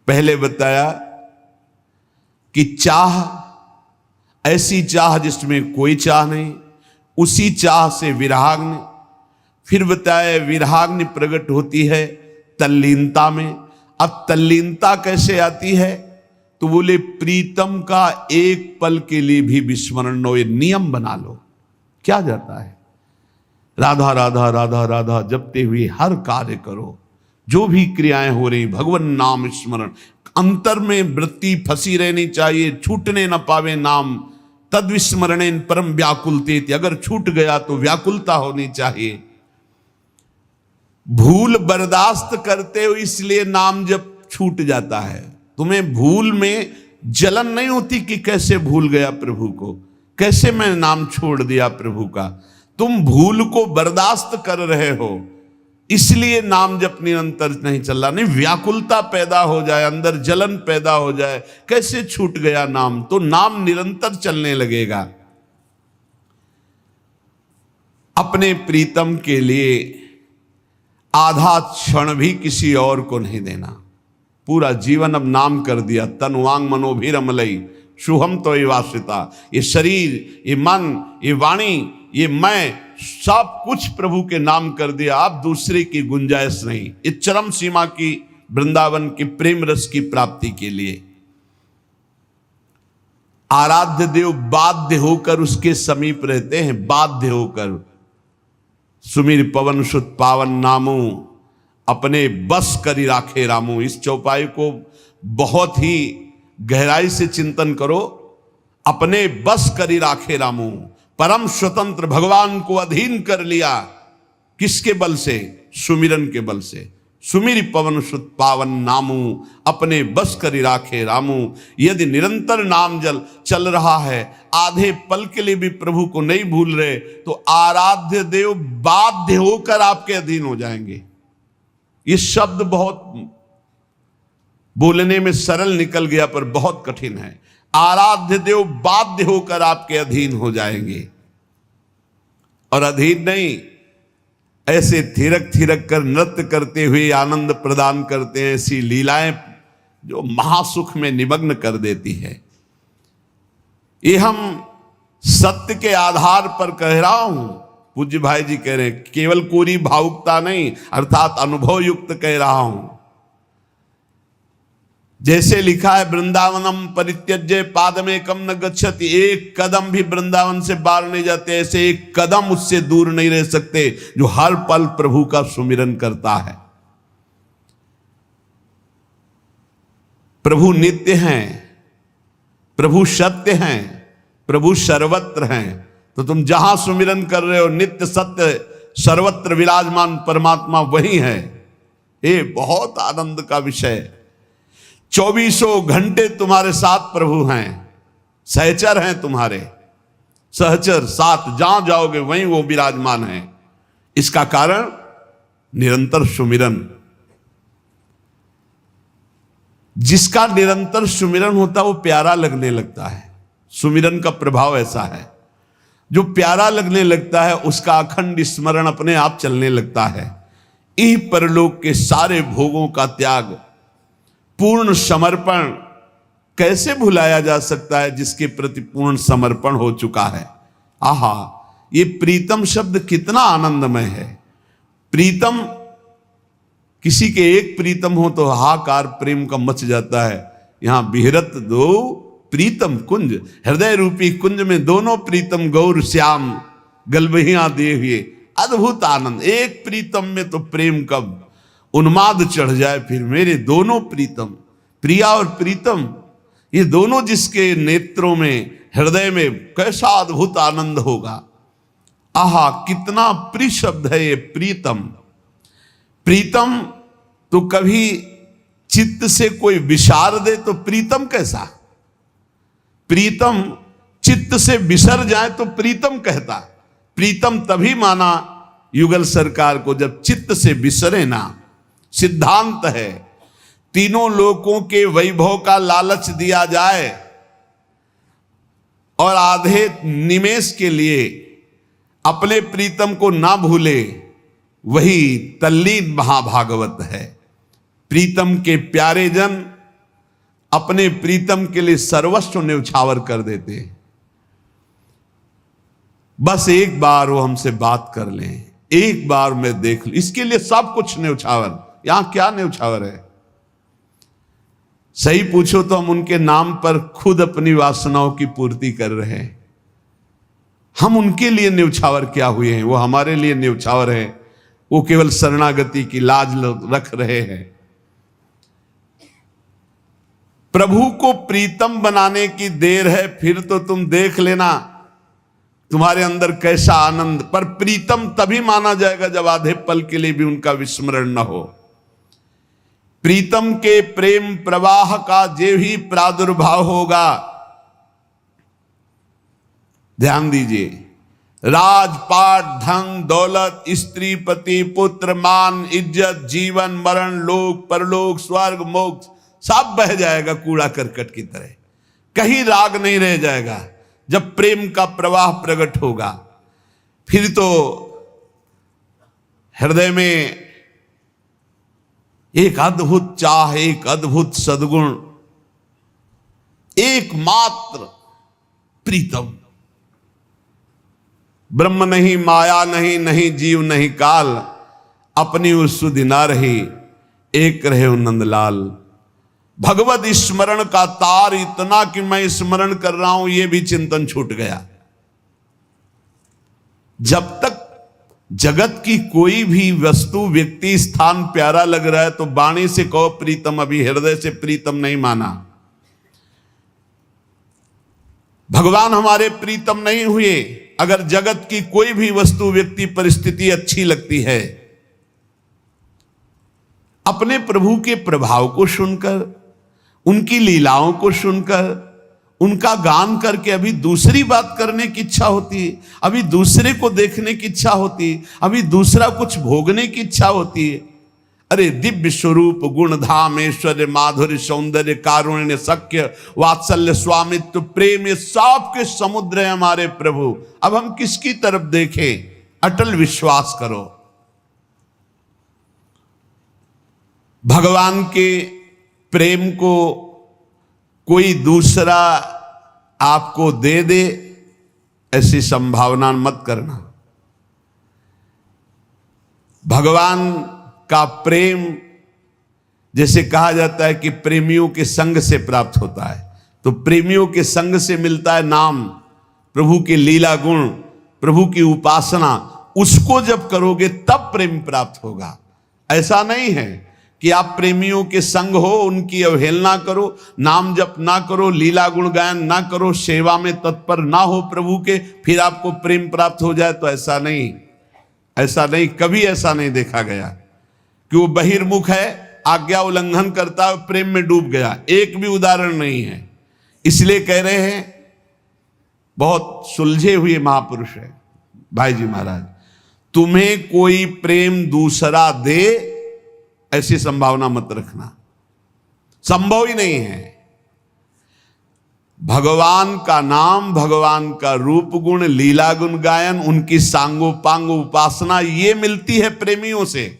पहले बताया कि चाह, ऐसी चाह जिसमें कोई चाह नहीं, उसी चाह से विराग्नि। फिर बताया विराग्नि प्रकट होती है तल्लीनता में। अब तल्लीनता कैसे आती है, तो बोले प्रीतम का एक पल के लिए भी विस्मरण न हो, ये नियम बना लो। क्या जाता है, राधा राधा राधा राधा जपते हुए हर कार्य करो, जो भी क्रियाएं हो रही, भगवान नाम स्मरण, अंतर में वृत्ति फंसी रहनी चाहिए, छूटने न पावे नाम। तद विस्मरणेन परम व्याकुलते, अगर छूट गया तो व्याकुलता होनी चाहिए। भूल बर्दाश्त करते हो इसलिए नाम जब छूट जाता है। तुम्हें भूल में जलन नहीं होती कि कैसे भूल गया प्रभु को, कैसे मैं नाम छोड़ दिया प्रभु का। तुम भूल को बर्दाश्त कर रहे हो, इसलिए नाम जब निरंतर नहीं चल रहा। नहीं, व्याकुलता पैदा हो जाए, अंदर जलन पैदा हो जाए, कैसे छूट गया नाम, तो नाम निरंतर चलने लगेगा। अपने प्रीतम के लिए आधा क्षण भी किसी और को नहीं देना। पूरा जीवन अब नाम कर दिया। तन वांग मनोभिरमलई शुभम तो वासिता। ये शरीर, ये मन, ये वाणी, ये मैं, सब कुछ प्रभु के नाम कर दिया। आप दूसरे की गुंजाइश नहीं। इस चरम सीमा की वृंदावन के प्रेम रस की प्राप्ति के लिए आराध्य देव बाध्य होकर उसके समीप रहते हैं, बाध्य होकर। सुमिर पवन सुत पावन नामू, अपने बस करी राखे रामू। इस चौपाई को बहुत ही गहराई से चिंतन करो। अपने बस करी राखे रामू, परम स्वतंत्र भगवान को अधीन कर लिया। किसके बल से? सुमिरन के बल से। सुमिर पवन सुत पावन नामू, अपने बस करी राखे रामू। यदि निरंतर नाम जल चल रहा है, आधे पल के लिए भी प्रभु को नहीं भूल रहे, तो आराध्य देव बाध्य होकर आपके अधीन हो जाएंगे। ये शब्द बहुत बोलने में सरल निकल गया पर बहुत कठिन है। आराध्य देव बाध्य होकर आपके अधीन हो जाएंगे। और अधीन नहीं, ऐसे थिरक थिरक कर नृत्य करते हुए आनंद प्रदान करते हैं। ऐसी लीलाएं जो महासुख में निमग्न कर देती है। ये हम सत्य के आधार पर कह रहा हूं। पूज्य भाई जी कह रहे हैं, केवल कोरी भावुकता नहीं, अर्थात अनुभव युक्त कह रहा हूं। जैसे लिखा है, वृंदावनम परित्यज्य पादमेकम न गच्छति। एक कदम भी वृंदावन से बाहर नहीं जाते, ऐसे एक कदम उससे दूर नहीं रह सकते जो हर पल प्रभु का सुमिरन करता है। प्रभु नित्य हैं, प्रभु सत्य हैं, प्रभु सर्वत्र हैं। तो तुम जहां सुमिरन कर रहे हो, नित्य सत्य सर्वत्र विराजमान परमात्मा वही है। ये बहुत आनंद का विषय। 24 घंटे तुम्हारे साथ प्रभु हैं। सहचर हैं तुम्हारे, सहचर, साथ जहां जाओगे वहीं वो विराजमान है। इसका कारण निरंतर सुमिरन। जिसका निरंतर सुमिरन होता है वो प्यारा लगने लगता है। सुमिरन का प्रभाव ऐसा है, जो प्यारा लगने लगता है उसका अखंड स्मरण अपने आप चलने लगता है। इह परलोक के सारे भोगों का त्याग, पूर्ण समर्पण कैसे भुलाया जा सकता है जिसके प्रति पूर्ण समर्पण हो चुका है। आहा, ये प्रीतम शब्द कितना आनंदमय है। प्रीतम, किसी के एक प्रीतम हो तो हाहाकार प्रेम का मच जाता है। यहां विहरत दो प्रीतम कुंज, हृदय रूपी कुंज में दोनों प्रीतम गौर श्याम गलबहियां दे हुए, अद्भुत आनंद। एक प्रीतम में तो प्रेम का उन्माद चढ़ जाए, फिर मेरे दोनों प्रीतम, प्रिया और प्रीतम, ये दोनों जिसके नेत्रों में, हृदय में, कैसा अद्भुत आनंद होगा। आहा, कितना प्रिय शब्द है ये प्रीतम। प्रीतम तो कभी चित्त से कोई विसार दे तो प्रीतम कैसा। प्रीतम चित्त से बिसर जाए तो प्रीतम कहता। प्रीतम तभी माना युगल सरकार को जब चित्त से बिसरे ना। सिद्धांत है, तीनों लोकों के वैभव का लालच दिया जाए और आधे निमेष के लिए अपने प्रीतम को ना भूले, वही तल्लीन महाभागवत है। प्रीतम के प्यारे जन अपने प्रीतम के लिए सर्वस्व न्यौछावर कर देते हैं। बस एक बार वो हमसे बात कर लें, एक बार मैं देख लूं, इसके लिए सब कुछ न्यौछावर। यहां क्या न्यौछावर है? सही पूछो तो हम उनके नाम पर खुद अपनी वासनाओं की पूर्ति कर रहे हैं। हम उनके लिए न्यौछावर क्या हुए हैं? वो हमारे लिए न्यौछावर है। वो केवल शरणागति की लाज रख रहे हैं। प्रभु को प्रीतम बनाने की देर है, फिर तो तुम देख लेना तुम्हारे अंदर कैसा आनंद। पर प्रीतम तभी माना जाएगा जब आधे पल के लिए भी उनका विस्मरण न हो। प्रीतम के प्रेम प्रवाह का जे भी प्रादुर्भाव होगा, ध्यान दीजिए, राजपाट, धन दौलत, स्त्री पति पुत्र, मान इज्जत, जीवन मरण, लोक परलोक, स्वर्ग मोक्ष सब बह जाएगा कूड़ा करकट की तरह। कहीं राग नहीं रह जाएगा। जब प्रेम का प्रवाह प्रकट होगा, फिर तो हृदय में एक अद्भुत चाह, एक अद्भुत सद्गुण, एकमात्र प्रीतम। ब्रह्म नहीं, माया नहीं, नहीं जीव नहीं काल, अपनी उस सुधि ना रही, एक रहे नंदलाल। भगवत स्मरण का तार इतना कि मैं स्मरण कर रहा हूं ये भी चिंतन छूट गया। जब तक जगत की कोई भी वस्तु, व्यक्ति, स्थान प्यारा लग रहा है तो वाणी से कहो प्रीतम, अभी हृदय से प्रीतम नहीं माना। भगवान हमारे प्रीतम नहीं हुए अगर जगत की कोई भी वस्तु, व्यक्ति, परिस्थिति अच्छी लगती है। अपने प्रभु के प्रभाव को सुनकर, उनकी लीलाओं को सुनकर, उनका गान करके अभी दूसरी बात करने की इच्छा होती है, अभी दूसरे को देखने की इच्छा होती है, अभी दूसरा कुछ भोगने की इच्छा होती है। अरे दिव्य स्वरूप, गुण धाम, ऐश्वर्य, माधुर्य, सौंदर्य, कारुण्य, सख्य, वात्सल्य, स्वामित्व, प्रेम, ये सब के समुद्र है हमारे प्रभु। अब हम किसकी तरफ देखें? अटल विश्वास करो। भगवान के प्रेम को कोई दूसरा आपको दे दे, ऐसी संभावना मत करना। भगवान का प्रेम, जैसे कहा जाता है कि प्रेमियों के संग से प्राप्त होता है, तो प्रेमियों के संग से मिलता है नाम, प्रभु के लीला गुण, प्रभु की उपासना। उसको जब करोगे तब प्रेम प्राप्त होगा। ऐसा नहीं है कि आप प्रेमियों के संग हो, उनकी अवहेलना करो, नाम जप ना करो, लीला गुण गायन ना करो, सेवा में तत्पर ना हो प्रभु के, फिर आपको प्रेम प्राप्त हो जाए। तो ऐसा नहीं, ऐसा नहीं, कभी ऐसा नहीं देखा गया कि वो बहिर्मुख है, आज्ञा उल्लंघन करता है, प्रेम में डूब गया। एक भी उदाहरण नहीं है। इसलिए कह रहे हैं बहुत सुलझे हुए महापुरुष है भाई जी महाराज। तुम्हें कोई प्रेम दूसरा दे ऐसी संभावना मत रखना, संभव ही नहीं है। भगवान का नाम, भगवान का रूप गुण, लीला गुण गायन, उनकी सांगोपांग उपासना, ये मिलती है प्रेमियों से।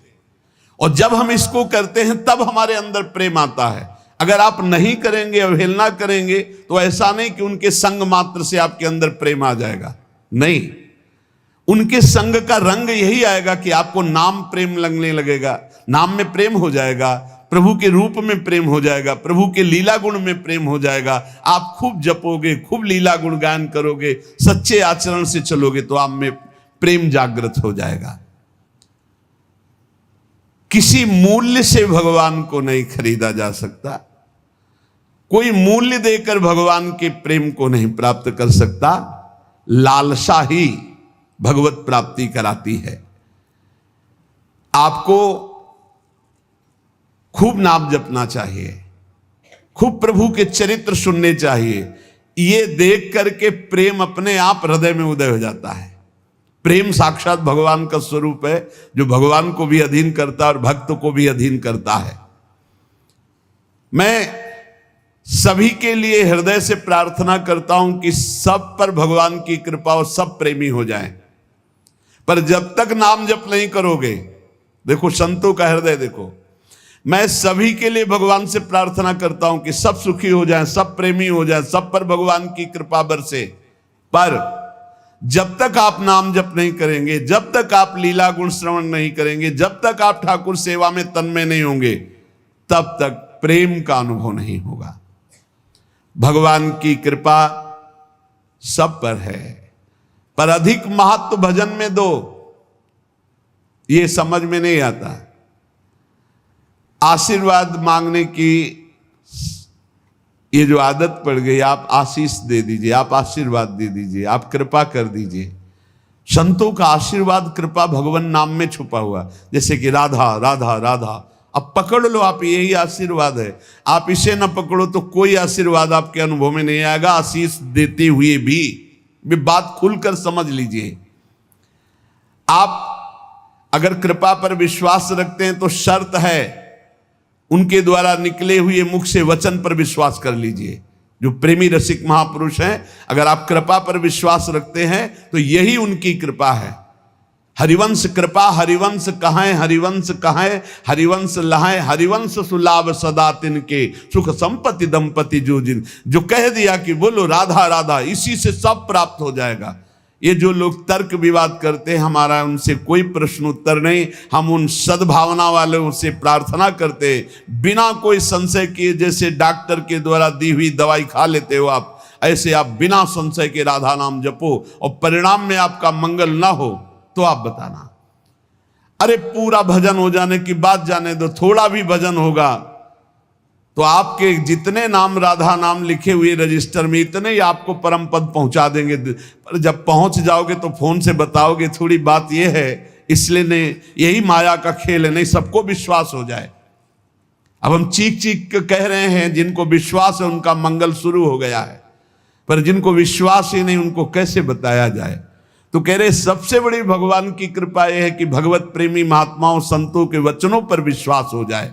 और जब हम इसको करते हैं तब हमारे अंदर प्रेम आता है। अगर आप नहीं करेंगे, अवहेलना करेंगे, तो ऐसा नहीं कि उनके संग मात्र से आपके अंदर प्रेम आ जाएगा, नहीं। उनके संग का रंग यही आएगा कि आपको नाम प्रेम लगने लगेगा, नाम में प्रेम हो जाएगा, प्रभु के रूप में प्रेम हो जाएगा, प्रभु के लीला गुण में प्रेम हो जाएगा। आप खूब जपोगे, खूब लीला गुण गायन करोगे, सच्चे आचरण से चलोगे तो आप में प्रेम जागृत हो जाएगा। किसी मूल्य से भगवान को नहीं खरीदा जा सकता, कोई मूल्य देकर भगवान के प्रेम को नहीं प्राप्त कर सकता। लालसा ही भगवत प्राप्ति कराती है। आपको खूब नाम जपना चाहिए, खूब प्रभु के चरित्र सुनने चाहिए। ये देख करके प्रेम अपने आप हृदय में उदय हो जाता है। प्रेम साक्षात भगवान का स्वरूप है, जो भगवान को भी अधीन करता है और भक्त को भी अधीन करता है। मैं सभी के लिए हृदय से प्रार्थना करता हूं कि सब पर भगवान की कृपा और सब प्रेमी हो जाएं। पर जब तक नाम जप नहीं करोगे, देखो संतों का हृदय देखो। मैं सभी के लिए भगवान से प्रार्थना करता हूं कि सब सुखी हो जाएं, सब प्रेमी हो जाएं, सब पर भगवान की कृपा बरसे। पर जब तक आप नाम जप नहीं करेंगे, जब तक आप लीला गुण श्रवण नहीं करेंगे, जब तक आप ठाकुर सेवा में तन्मय नहीं होंगे, तब तक प्रेम का अनुभव नहीं होगा। भगवान की कृपा सब पर है, पर अधिक महत्व भजन में दो, ये समझ में नहीं आता। आशीर्वाद मांगने की ये जो आदत पड़ गई, आप आशीष दे दीजिए, आप आशीर्वाद दे दीजिए, आप कृपा कर दीजिए। संतों का आशीर्वाद कृपा भगवान नाम में छुपा हुआ, जैसे कि राधा राधा राधा। अब पकड़ लो आप, यही आशीर्वाद है। आप इसे न पकड़ो तो कोई आशीर्वाद आपके अनुभव में नहीं आएगा। आशीष देते हुए भी बात खुलकर समझ लीजिए। आप अगर कृपा पर विश्वास रखते हैं तो शर्त है, उनके द्वारा निकले हुए मुख से वचन पर विश्वास कर लीजिए। जो प्रेमी रसिक महापुरुष हैं, अगर आप कृपा पर विश्वास रखते हैं तो यही उनकी कृपा है। हरिवंश कृपा हरिवंश कहां, हरिवंश कहां, हरिवंश लहाए, हरिवंश सुलाभ सदा तिनके, सुख संपत्ति दंपति जो जिन। जो कह दिया कि बोलो राधा राधा, इसी से सब प्राप्त हो जाएगा। ये जो लोग तर्क विवाद करते हैं, हमारा उनसे कोई प्रश्न उत्तर नहीं। हम उन सद्भावना वालों से प्रार्थना करते हैं, बिना कोई संशय किए। जैसे डॉक्टर के द्वारा दी हुई दवाई खा लेते हो आप, ऐसे आप बिना संशय के राधा नाम जपो, और परिणाम में आपका मंगल ना हो तो आप बताना। अरे पूरा भजन हो जाने की बात जाने दो, थोड़ा भी भजन होगा तो आपके जितने नाम राधा नाम लिखे हुए रजिस्टर में, इतने ही आपको परम पद पहुंचा देंगे। पर जब पहुंच जाओगे तो फोन से बताओगे, थोड़ी बात यह है। इसलिए नहीं, यही माया का खेल है, नहीं सबको विश्वास हो जाए। अब हम चीख चीख के कह रहे हैं, जिनको विश्वास है उनका मंगल शुरू हो गया है, पर जिनको विश्वास ही नहीं उनको कैसे बताया जाए। तो कह रहे सबसे बड़ी भगवान की कृपा यह है कि भगवत प्रेमी महात्माओं संतों के वचनों पर विश्वास हो जाए।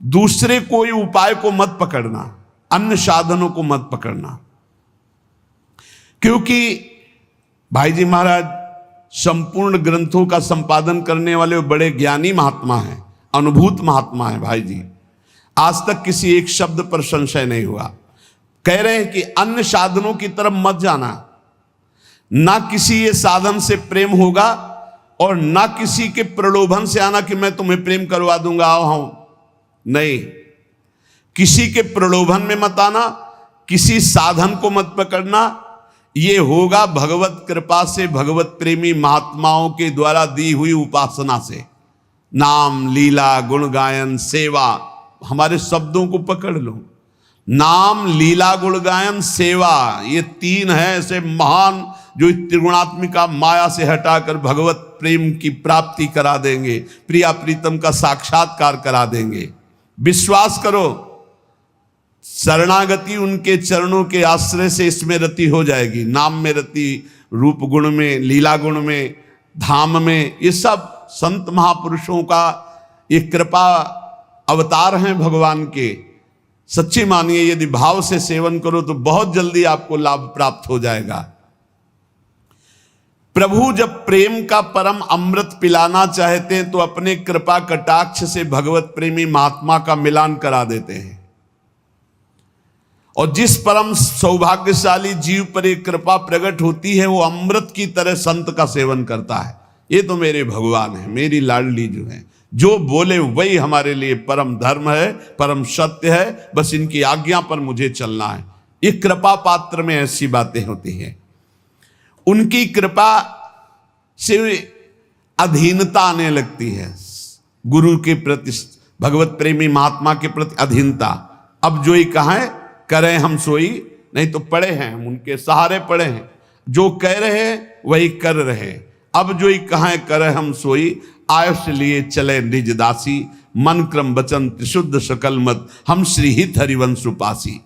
दूसरे कोई उपाय को मत पकड़ना, अन्य साधनों को मत पकड़ना। क्योंकि भाई जी महाराज संपूर्ण ग्रंथों का संपादन करने वाले बड़े ज्ञानी महात्मा हैं, अनुभूत महात्मा हैं भाई जी। आज तक किसी एक शब्द पर संशय नहीं हुआ। कह रहे हैं कि अन्य साधनों की तरफ मत जाना, ना किसी ये साधन से प्रेम होगा और ना किसी के प्रलोभन से आना कि मैं तुम्हें प्रेम करवा दूंगा, आओ। नहीं, किसी के प्रलोभन में मत आना, किसी साधन को मत पकड़ना। ये होगा भगवत कृपा से, भगवत प्रेमी महात्माओं के द्वारा दी हुई उपासना से। नाम लीला गुण गायन सेवा, हमारे शब्दों को पकड़ लो। नाम लीला गुण गायन सेवा, ये तीन है ऐसे महान जो त्रिगुणात्मिका माया से हटाकर भगवत प्रेम की प्राप्ति करा देंगे, प्रिया प्रीतम का साक्षात्कार करा देंगे। विश्वास करो, शरणागति उनके चरणों के आश्रय से इसमें रति हो जाएगी। नाम में रति, रूप गुण में, लीला गुण में, धाम में, ये सब संत महापुरुषों का ये कृपा अवतार हैं भगवान के। सच्ची मानिए, यदि भाव से सेवन करो तो बहुत जल्दी आपको लाभ प्राप्त हो जाएगा। प्रभु जब प्रेम का परम अमृत पिलाना चाहते हैं तो अपने कृपा कटाक्ष से भगवत प्रेमी महात्मा का मिलान करा देते हैं। और जिस परम सौभाग्यशाली जीव पर एक कृपा प्रकट होती है, वो अमृत की तरह संत का सेवन करता है। ये तो मेरे भगवान है, मेरी लाडली जो है, जो बोले वही हमारे लिए परम धर्म है, परम सत्य है, बस इनकी आज्ञा पर मुझे चलना है। ये कृपा पात्र में ऐसी बातें होती हैं। उनकी कृपा से अधीनता आने लगती है, गुरु के प्रति, भगवत प्रेमी महात्मा के प्रति अधीनता। अब जो ही कहें करें हम सोई, नहीं तो पड़े हैं हम उनके सहारे पड़े हैं, जो कह रहे हैं वही कर रहे हैं। अब जो ही कहें करें हम सोई, आयुष लिए चले निज दासी, मन क्रम वचन त्रिशुद्ध सकल मत, हम श्री हित हरिवंश उपासी।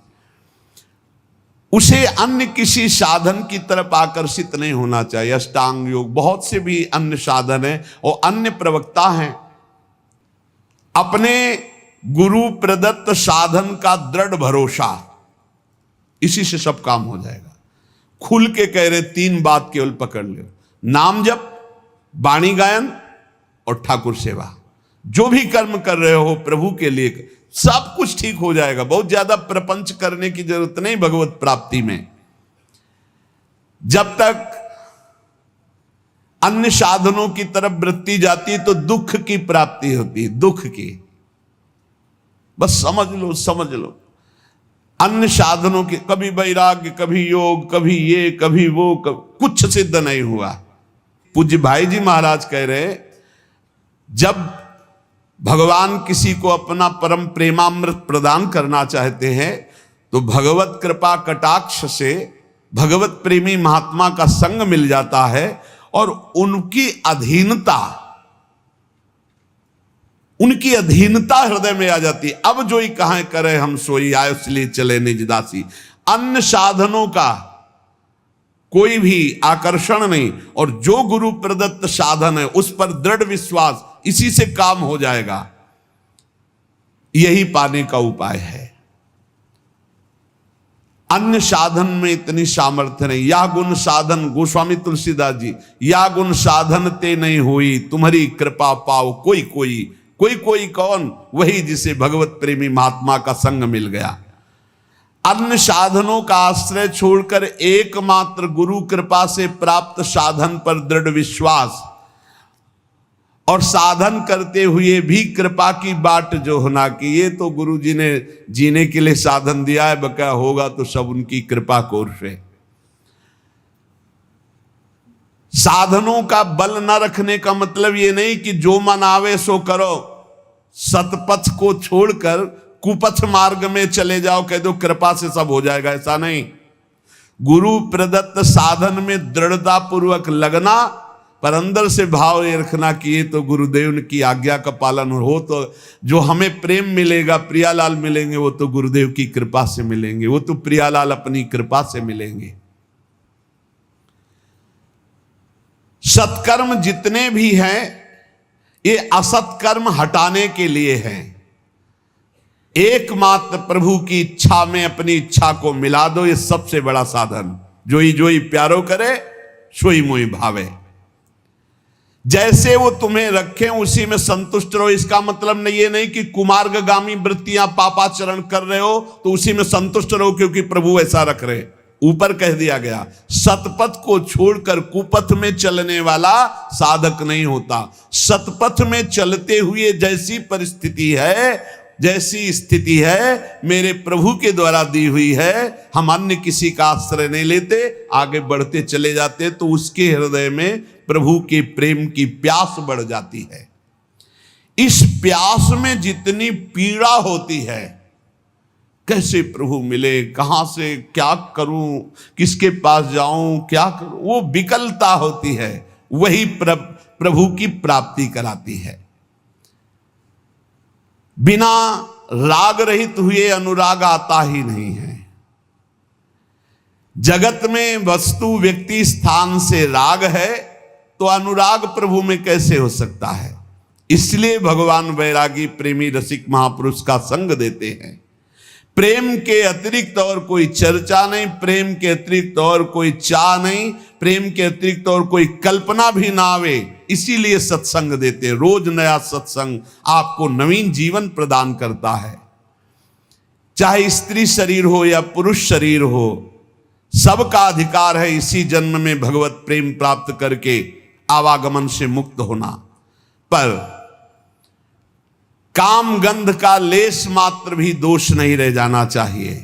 उसे अन्य किसी साधन की तरफ आकर्षित नहीं होना चाहिए। अष्टांग योग, बहुत से भी अन्य साधन है और अन्य प्रवक्ता हैं। अपने गुरु प्रदत्त साधन का दृढ़ भरोसा, इसी से सब काम हो जाएगा। खुल के कह रहे, तीन बात केवल पकड़ लो, नाम जप, वाणी गायन और ठाकुर सेवा। जो भी कर्म कर रहे हो प्रभु के लिए, सब कुछ ठीक हो जाएगा। बहुत ज्यादा प्रपंच करने की जरूरत नहीं भगवत प्राप्ति में। जब तक अन्य साधनों की तरफ वृत्ति जाती है तो दुख की प्राप्ति होती है, दुख की। बस समझ लो, समझ लो। अन्य साधनों के, कभी वैराग्य, कभी योग, कभी ये, कभी वो, कुछ सिद्ध नहीं हुआ। पूज्य भाई जी महाराज कह रहे, जब भगवान किसी को अपना परम प्रेमामृत प्रदान करना चाहते हैं तो भगवत कृपा कटाक्ष से भगवत प्रेमी महात्मा का संग मिल जाता है और उनकी अधीनता हृदय में आ जाती है। अब जो ही कहें करें हम सोई, आयुष लिए चले निज दासी। अन्य साधनों का कोई भी आकर्षण नहीं, और जो गुरु प्रदत्त साधन है उस पर दृढ़ विश्वास, इसी से काम हो जाएगा। यही पाने का उपाय है। अन्य साधन में इतनी सामर्थ्य नहीं। या गुण साधन, गोस्वामी तुलसीदास जी, या गुण साधन ते नहीं हुई, तुम्हारी कृपा पाओ कोई कोई। कोई कोई कौन? वही जिसे भगवत प्रेमी महात्मा का संग मिल गया। अन्य साधनों का आश्रय छोड़कर एकमात्र गुरु कृपा से प्राप्त साधन पर दृढ़ विश्वास, और साधन करते हुए भी कृपा की बाट जो होना कि ये तो गुरु जी ने जीने के लिए साधन दिया है, बका होगा तो सब उनकी कृपा कोर से। साधनों का बल न रखने का मतलब ये नहीं कि जो मन आवे सो करो, सतपथ को छोड़कर कुपथ मार्ग में चले जाओ, कह दो कृपा से सब हो जाएगा, ऐसा नहीं। गुरु प्रदत्त साधन में दृढ़ता पूर्वक लगना, पर अंदर से भाव ये रखना कि ये तो गुरुदेव की आज्ञा का पालन हो, तो जो हमें प्रेम मिलेगा, प्रियालाल मिलेंगे, वो तो गुरुदेव की कृपा से मिलेंगे, वो तो प्रियालाल अपनी कृपा से मिलेंगे। सत्कर्म जितने भी हैं ये असत कर्म हटाने के लिए हैं। एकमात्र प्रभु की इच्छा में अपनी इच्छा को मिला दो, ये सबसे बड़ा साधन। जोई प्यारो करे सोई मोई भावे। जैसे वो तुम्हें रखें उसी में संतुष्ट रहो। इसका मतलब ये नहीं कि कुमार्गगामी वृत्तियां पापाचरण कर रहे हो तो उसी में संतुष्ट रहो क्योंकि प्रभु ऐसा रख रहे। ऊपर कह दिया गया, सतपथ को छोड़कर कुपथ में चलने वाला साधक नहीं होता। सतपथ में चलते हुए जैसी परिस्थिति है, जैसी स्थिति है, मेरे प्रभु के द्वारा दी हुई है, हम अन्य किसी का आश्रय नहीं लेते, आगे बढ़ते चले जाते, तो उसके हृदय में प्रभु के प्रेम की प्यास बढ़ जाती है। इस प्यास में जितनी पीड़ा होती है, कैसे प्रभु मिले, कहां से क्या करूं, किसके पास जाऊं, क्या करूं, वो विकलता होती है, वही प्रभु की प्राप्ति कराती है। बिना राग रहित हुए अनुराग आता ही नहीं है। जगत में वस्तु व्यक्ति स्थान से राग है तो अनुराग प्रभु में कैसे हो सकता है। इसलिए भगवान वैरागी प्रेमी रसिक महापुरुष का संग देते हैं। प्रेम के अतिरिक्त और कोई चर्चा नहीं, प्रेम के अतिरिक्त और कोई चाह नहीं, प्रेम के अतिरिक्त और कोई कल्पना भी ना आवे, इसीलिए सत्संग देते। रोज नया सत्संग आपको नवीन जीवन प्रदान करता है। चाहे स्त्री शरीर हो या पुरुष शरीर हो, सबका अधिकार है इसी जन्म में भगवत प्रेम प्राप्त करके आवागमन से मुक्त होना। पर काम गंध का लेश मात्र भी दोष नहीं रह जाना चाहिए।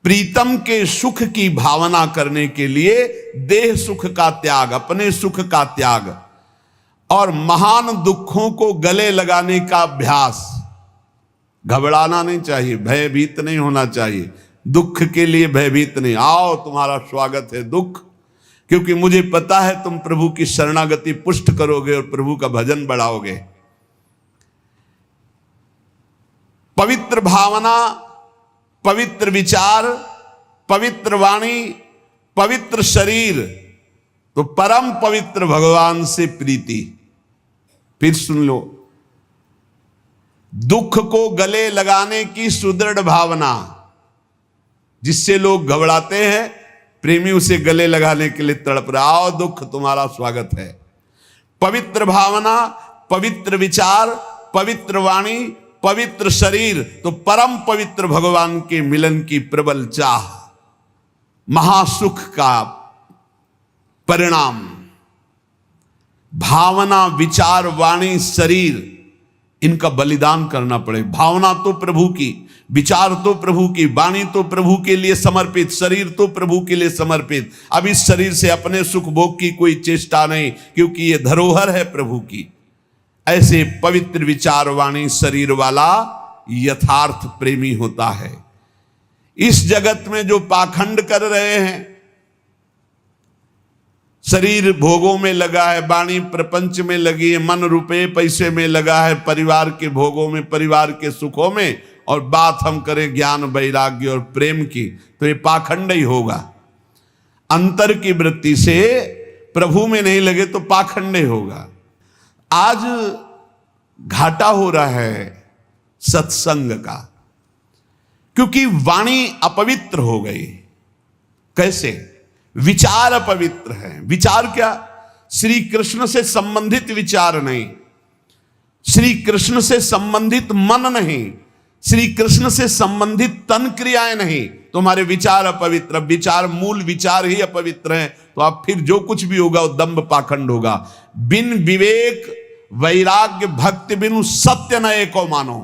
प्रीतम के सुख की भावना करने के लिए देह सुख का त्याग, अपने सुख का त्याग और महान दुखों को गले लगाने का अभ्यास। घबराना नहीं चाहिए, भयभीत नहीं होना चाहिए। दुख के लिए भयभीत नहीं, आओ तुम्हारा स्वागत है दुख, क्योंकि मुझे पता है तुम प्रभु की शरणागति पुष्ट करोगे और प्रभु का भजन बढ़ाओगे। पवित्र भावना, पवित्र विचार, पवित्र वाणी, पवित्र शरीर, तो परम पवित्र भगवान से प्रीति। फिर सुन लो, दुख को गले लगाने की सुदृढ़ भावना, जिससे लोग घबराते हैं, प्रेमी उसे गले लगाने के लिए तड़प रहा। आओ दुख, तुम्हारा स्वागत है। पवित्र भावना, पवित्र विचार, पवित्र वाणी, पवित्र शरीर, तो परम पवित्र भगवान के मिलन की प्रबल चाह, महासुख का परिणाम। भावना, विचार, वाणी, शरीर, इनका बलिदान करना पड़े। भावना तो प्रभु की, विचार तो प्रभु की, वाणी तो प्रभु के लिए समर्पित, शरीर तो प्रभु के लिए समर्पित। अब इस शरीर से अपने सुख भोग की कोई चेष्टा नहीं, क्योंकि ये धरोहर है प्रभु की। ऐसे पवित्र विचार, वाणी, शरीर वाला यथार्थ प्रेमी होता है। इस जगत में जो पाखंड कर रहे हैं, शरीर भोगों में लगा है, वाणी प्रपंच में लगी है, मन रुपए पैसे में लगा है, परिवार के भोगों में, परिवार के सुखों में, और बात हम करें ज्ञान, वैराग्य और प्रेम की, तो ये पाखंड ही होगा। अंतर की वृत्ति से प्रभु में नहीं लगे तो पाखंड ही होगा। आज घाटा हो रहा है सत्संग का, क्योंकि वाणी अपवित्र हो गई। कैसे? विचार अपवित्र है। विचार क्या? श्री कृष्ण से संबंधित विचार नहीं, श्री कृष्ण से संबंधित मन नहीं, श्री कृष्ण से संबंधित तन क्रियाएं नहीं। तुम्हारे विचार अपवित्र, विचार, मूल विचार ही अपवित्र हैं, तो आप फिर जो कुछ भी होगा वो दंभ पाखंड होगा। बिन विवेक वैराग्य भक्ति बिनु सत्य न एको मानो।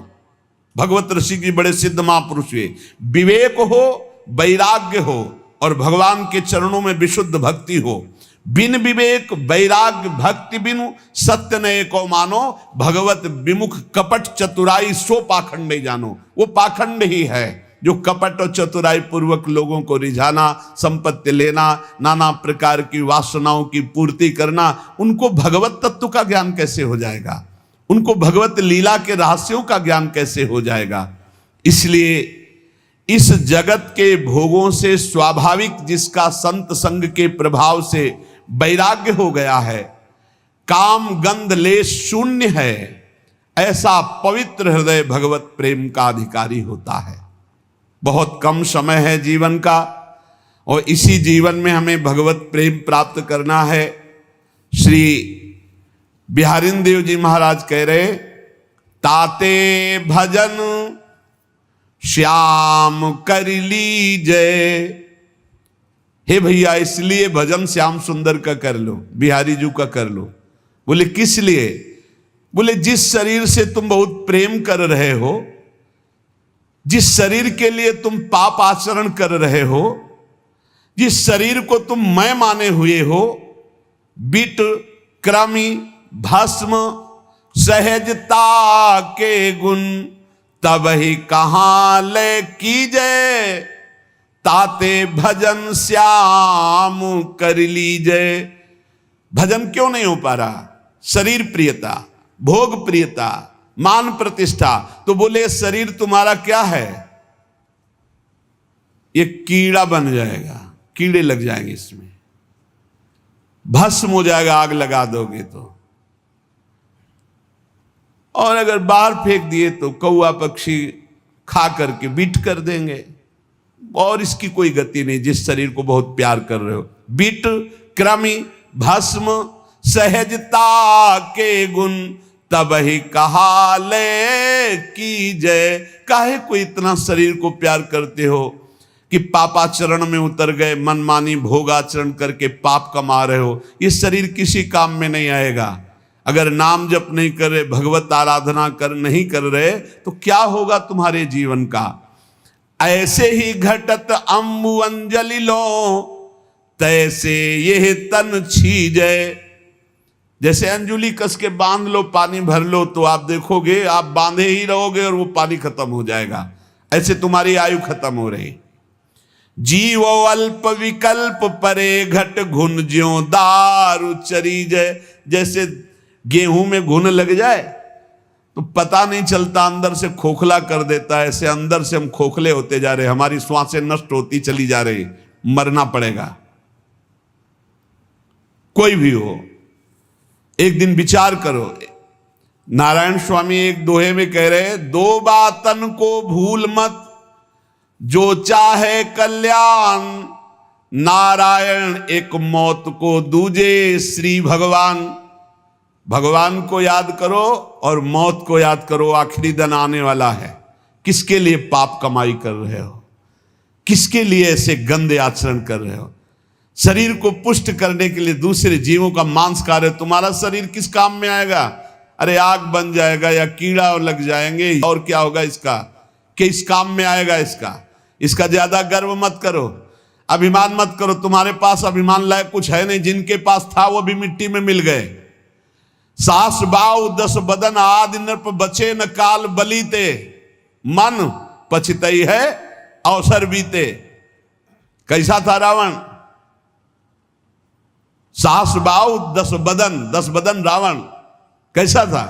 भगवत ऋषि जी बड़े सिद्ध महापुरुष हुए। विवेक हो, वैराग्य हो और भगवान के चरणों में विशुद्ध भक्ति हो। बिन विवेक वैराग्य भक्ति बिनु सत्य न एको मानो, भगवत विमुख कपट चतुराई सो पाखंड जानो। वो पाखंड ही है जो कपट और चतुराई पूर्वक लोगों को रिझाना, संपत्ति लेना, नाना प्रकार की वासनाओं की पूर्ति करना। उनको भगवत तत्व का ज्ञान कैसे हो जाएगा? उनको भगवत लीला के रहस्यों का ज्ञान कैसे हो जाएगा? इसलिए इस जगत के भोगों से स्वाभाविक जिसका संत संग के प्रभाव से वैराग्य हो गया है, काम गंध लेश शून्य है, ऐसा पवित्र हृदय भगवत प्रेम का अधिकारी होता है। बहुत कम समय है जीवन का, और इसी जीवन में हमें भगवत प्रेम प्राप्त करना है। श्री बिहारिन देव जी महाराज कह रहे, ताते भजन श्याम कर लीजय। हे भैया, इसलिए भजन श्याम सुंदर का कर लो, बिहारी जी का कर लो। बोले किस लिए? बोले जिस शरीर से तुम बहुत प्रेम कर रहे हो, जिस शरीर के लिए तुम पाप आचरण कर रहे हो, जिस शरीर को तुम मैं माने हुए हो, बिट क्रमी भस्म सहजता के गुण, तब ही कहां ले कीजय, ताते भजन श्याम कर लीजय। भजन क्यों नहीं हो पा रहा? शरीर प्रियता, भोग प्रियता, मान प्रतिष्ठा। तो बोले शरीर तुम्हारा क्या है? ये कीड़ा बन जाएगा, कीड़े लग जाएंगे इसमें, भस्म हो जाएगा आग लगा दोगे तो। और अगर बाहर फेंक दिए तो कौआ पक्षी खा करके बीट कर देंगे, और इसकी कोई गति नहीं जिस शरीर को बहुत प्यार कर रहे हो। बीट, कृमि, भस्म, सहजता के गुण तब ही कहा ले की जय। काहे को इतना शरीर को प्यार करते हो कि पापाचरण में उतर गए, मनमानी भोगाचरण करके पाप कमा रहे हो। ये शरीर किसी काम में नहीं आएगा। अगर नाम जप नहीं कर रहे, भगवत आराधना नहीं कर रहे तो क्या होगा तुम्हारे जीवन का? ऐसे ही घटत अम्बु अंजलि लो, तैसे यह तन छीजे। जैसे अंजुली कस के बांध लो, पानी भर लो, तो आप देखोगे आप बांधे ही रहोगे और वो पानी खत्म हो जाएगा। ऐसे तुम्हारी आयु खत्म हो रही। जीवो अल्प विकल्प परे, घट घुन ज्यों दारु चरी जय। जैसे गेहूं में घुन लग जाए तो पता नहीं चलता, अंदर से खोखला कर देता है। ऐसे अंदर से हम खोखले होते जा रहे, हमारी श्वासें नष्ट होती चली जा रही, मरना पड़ेगा। कोई भी हो, एक दिन विचार करो। नारायण स्वामी एक दोहे में कह रहे, दो बातन को भूल मत, जो चाहे कल्याण, नारायण एक मौत को दूजे श्री भगवान। भगवान को याद करो और मौत को याद करो, आखिरी दिन आने वाला है। किसके लिए पाप कमाई कर रहे हो? किसके लिए ऐसे गंदे आचरण कर रहे हो? शरीर को पुष्ट करने के लिए दूसरे जीवों का मांस खा रहे हो। तुम्हारा शरीर किस काम में आएगा? अरे आग बन जाएगा या कीड़ा लग जाएंगे, और क्या होगा इसका? किस काम में आएगा इसका? इसका ज्यादा गर्व मत करो, अभिमान मत करो। तुम्हारे पास अभिमान लायक कुछ है नहीं। जिनके पास था वो भी मिट्टी में मिल गए। सास बाऊ 10 बदन आदि नृप, बचे न काल बलीते, मन पछतई है अवसर बीते। कैसा था रावण? सास बाऊ 10 बदन रावण कैसा था?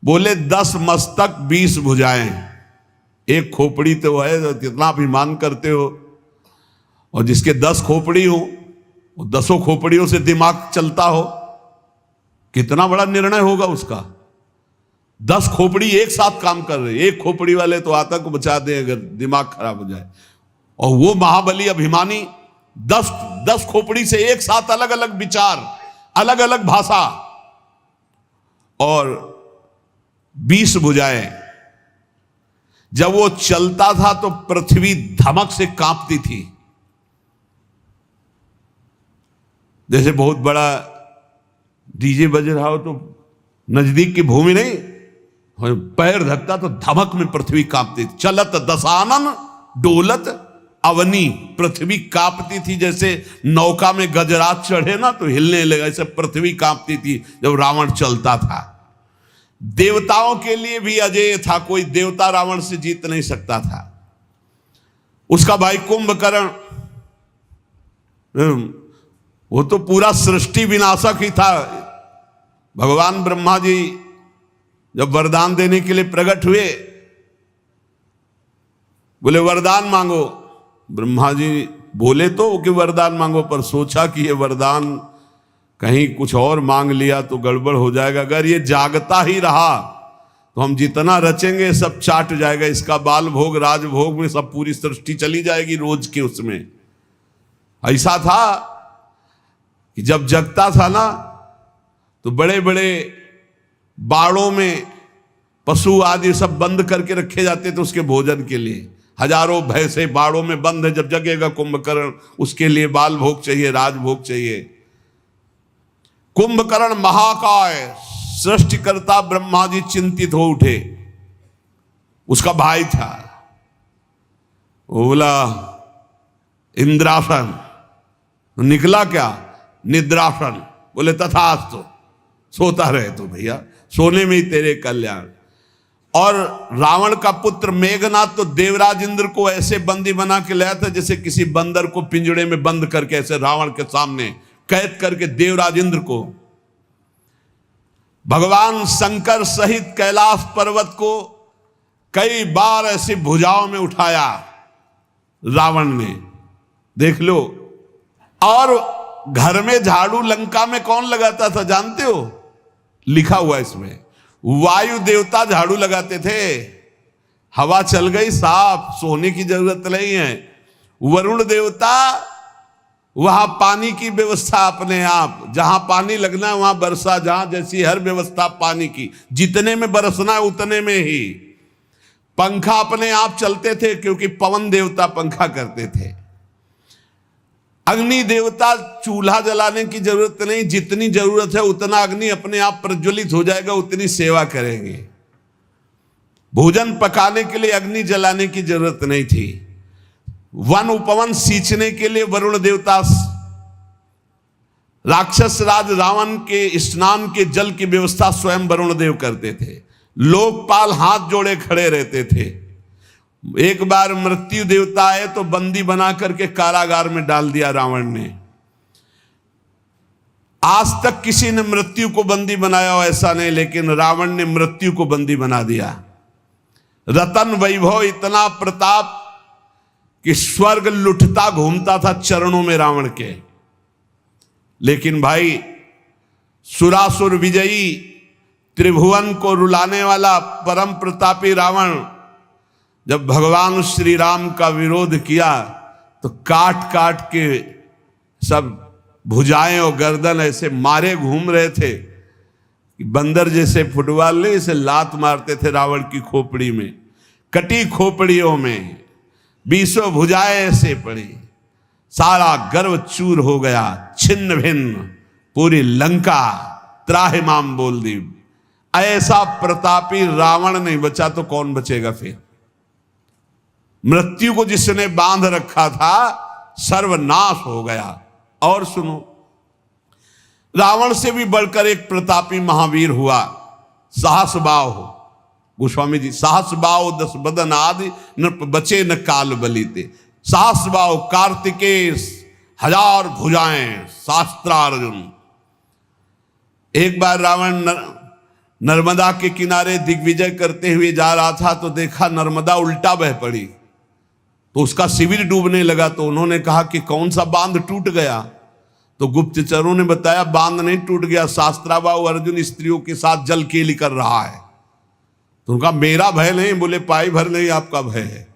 बोले 10 मस्तक 20 भुजाएं, एक खोपड़ी तो है, तो कितना अभिमान करते हो। और जिसके 10 खोपड़ी हो, वो 10 खोपड़ियों से दिमाग चलता हो, कितना बड़ा निर्णय होगा उसका। 10 खोपड़ी एक साथ काम कर रहे, एक खोपड़ी वाले तो आतंक को बचा दे अगर दिमाग खराब हो जाए। और वो महाबली अभिमानी 10 खोपड़ी से एक साथ अलग अलग विचार, अलग अलग भाषा और 20 भुजाएं। जब वो चलता था तो पृथ्वी धमक से कांपती थी। जैसे बहुत बड़ा डीजे बज रहा हो तो नजदीक की भूमि नहीं, पैर धकता तो धमक में पृथ्वी कांपती थी। चलत दशानन डोलत अवनी, पृथ्वी कांपती थी। जैसे नौका में गजरात चढ़े ना तो हिलने लगा, ऐसे पृथ्वी कांपती थी जब रावण चलता था। देवताओं के लिए भी अजेय था, कोई देवता रावण से जीत नहीं सकता था। उसका भाई कुंभकर्ण, वो तो पूरा सृष्टि विनाशक ही था। भगवान ब्रह्मा जी जब वरदान देने के लिए प्रकट हुए, बोले वरदान मांगो। ब्रह्मा जी बोले तो कि वरदान मांगो, पर सोचा कि ये वरदान कहीं कुछ और मांग लिया तो गड़बड़ हो जाएगा। अगर ये जागता ही रहा तो हम जितना रचेंगे सब चाट जाएगा। इसका बाल भोग राजभोग में सब पूरी सृष्टि चली जाएगी रोज की। उसमें ऐसा था कि जब जगता था ना तो बड़े बड़े बाड़ों में पशु आदि सब बंद करके रखे जाते थे उसके भोजन के लिए। हजारों भैंसे बाड़ों में बंद है, जब जगेगा कुंभकर्ण उसके लिए बाल भोग चाहिए, राजभोग चाहिए। कुंभकर्ण महाकाय सृष्टिकर्ता ब्रह्मा जी चिंतित हो उठे। उसका भाई था, वो बोला इंद्रासन, निकला क्या? निद्रासन। बोले तथास्तु, सोता रहे तो भैया, सोने में ही तेरे कल्याण। और रावण का पुत्र मेघनाथ तो देवराज इंद्र को ऐसे बंदी बना के लाया था जैसे किसी बंदर को पिंजड़े में बंद करके, ऐसे रावण के सामने कैद करके देवराज इंद्र को। भगवान शंकर सहित कैलाश पर्वत को कई बार ऐसी भुजाओं में उठाया रावण ने, देख लो। और घर में झाड़ू लंका में कौन लगाता था जानते हो? लिखा हुआ इसमें, वायु देवता झाड़ू लगाते थे। हवा चल गई साफ, सोने की जरूरत नहीं है। वरुण देवता वहां पानी की व्यवस्था अपने आप, जहां पानी लगना है वहां बरसा, जहां जैसी हर व्यवस्था पानी की, जितने में बरसना है उतने में ही। पंखा अपने आप चलते थे क्योंकि पवन देवता पंखा करते थे। अग्नि देवता चूल्हा जलाने की जरूरत नहीं, जितनी जरूरत है उतना अग्नि अपने आप प्रज्वलित हो जाएगा, उतनी सेवा करेंगे। भोजन पकाने के लिए अग्नि जलाने की जरूरत नहीं थी। वन उपवन सींचने के लिए वरुण देवता, राक्षस राज रावण के स्नान के जल की व्यवस्था स्वयं वरुण देव करते थे। लोकपाल हाथ जोड़े खड़े रहते थे। एक बार मृत्यु देवता आए तो बंदी बना करके कारागार में डाल दिया रावण ने। आज तक किसी ने मृत्यु को बंदी बनाया हो ऐसा नहीं, लेकिन रावण ने मृत्यु को बंदी बना दिया। रतन वैभव, इतना प्रताप कि स्वर्ग लुटता घूमता था चरणों में रावण के। लेकिन भाई सुरासुर विजयी, त्रिभुवन को रुलाने वाला परम प्रतापी रावण जब भगवान श्री राम का विरोध किया तो काट काट के सब भुजाएं और गर्दन ऐसे मारे घूम रहे थे। बंदर जैसे फुटबॉल ने इसे लात मारते थे रावण की खोपड़ी में, कटी खोपड़ियों में 20 भुजाएं ऐसे पड़ी। सारा गर्व चूर हो गया, छिन्न भिन्न, पूरी लंका त्राहिमाम बोल दी। ऐसा प्रतापी रावण नहीं बचा तो कौन बचेगा फिर? मृत्यु को जिसने बांध रखा था सर्वनाश हो गया। और सुनो, रावण से भी बढ़कर एक प्रतापी महावीर हुआ, सहस्रबाहु गोस्वामी जी। सहस्रबाहु 10 बदन आदि नृप बचे न काल बलीते। सहस्रबाहु कार्तिकेय, 1000 भुजाएं शास्त्रार्जुन। एक बार रावण नर्मदा के किनारे दिग्विजय करते हुए जा रहा था तो देखा नर्मदा उल्टा बह पड़ी, तो उसका शिविर डूबने लगा। तो उन्होंने कहा कि कौन सा बांध टूट गया? तो गुप्तचरों ने बताया बांध नहीं टूट गया, शास्त्राबाहु अर्जुन स्त्रियों के साथ जल केली कर रहा है। तो उनका मेरा भय नहीं, बोले पाई भर नहीं आपका भय है।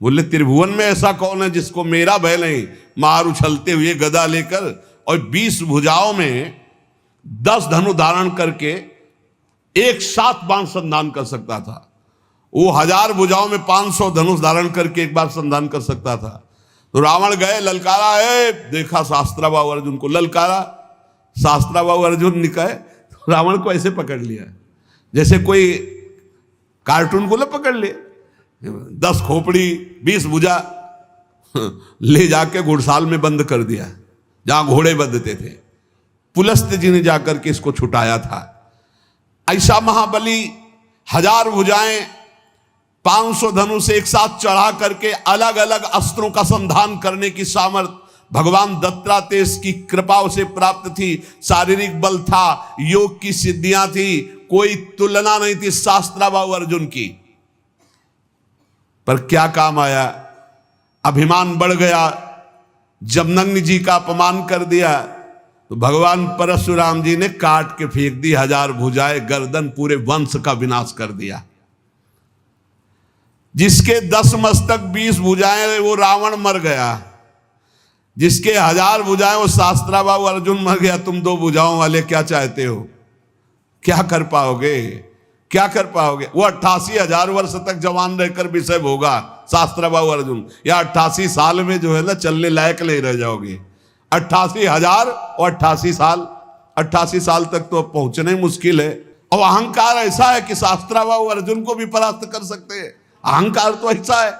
बोले त्रिभुवन में ऐसा कौन है जिसको मेरा भय नहीं? मार उछलते हुए गदा लेकर और 20 भुजाओं में 10 धनु धारण करके एक साथ बाण संधान कर सकता था। वो 1000 भुजाओं में 500 धनुष धारण करके एक बार संधान कर सकता था। तो रावण गए, ललकारा है, देखा शास्त्राबाहु अर्जुन को, ललकारा, शास्त्राबाहु अर्जुन निकाय। तो रावण को ऐसे पकड़ लिया जैसे कोई कार्टून को ना पकड़ ले, 10 खोपड़ी 20 भुजा ले जाके घुड़साल में बंद कर दिया, जहां घोड़े बंधते थे। पुलस्त जी ने जाकर के इसको छुटाया था। ऐसा महाबली 1000 भुजाएं 500 धनुष एक साथ चढ़ा करके अलग अलग अस्त्रों का संधान करने की सामर्थ्य भगवान दत्तात्रेय की कृपा से प्राप्त थी। शारीरिक बल था, योग की सिद्धियां थी, कोई तुलना नहीं थी शास्त्राबाहु अर्जुन की। पर क्या काम आया? अभिमान बढ़ गया, जमदग्नि जी का अपमान कर दिया। तो भगवान परशुराम जी ने काट के फेंक दी 1000 भुजाएं, गर्दन, पूरे वंश का विनाश कर दिया। जिसके 10 मस्तक 20 भुजाएं वो रावण मर गया, जिसके 1000 भुजाएं वो शास्त्राबाहु अर्जुन मर गया। तुम 2 भुजाओं वाले क्या चाहते हो? क्या कर पाओगे? क्या कर पाओगे? वो 88,000 वर्ष तक जवान रहकर विषय भोगा शास्त्राबाहु अर्जुन, या 88 साल में जो है ना चलने लायक नहीं रह जाओगे। 88,000 और 88 साल, 88 साल तक तो पहुंचना ही मुश्किल है। और अहंकार ऐसा है कि शास्त्राबाहु अर्जुन को भी परास्त कर सकते हैं। अहंकार तो ऐसा है।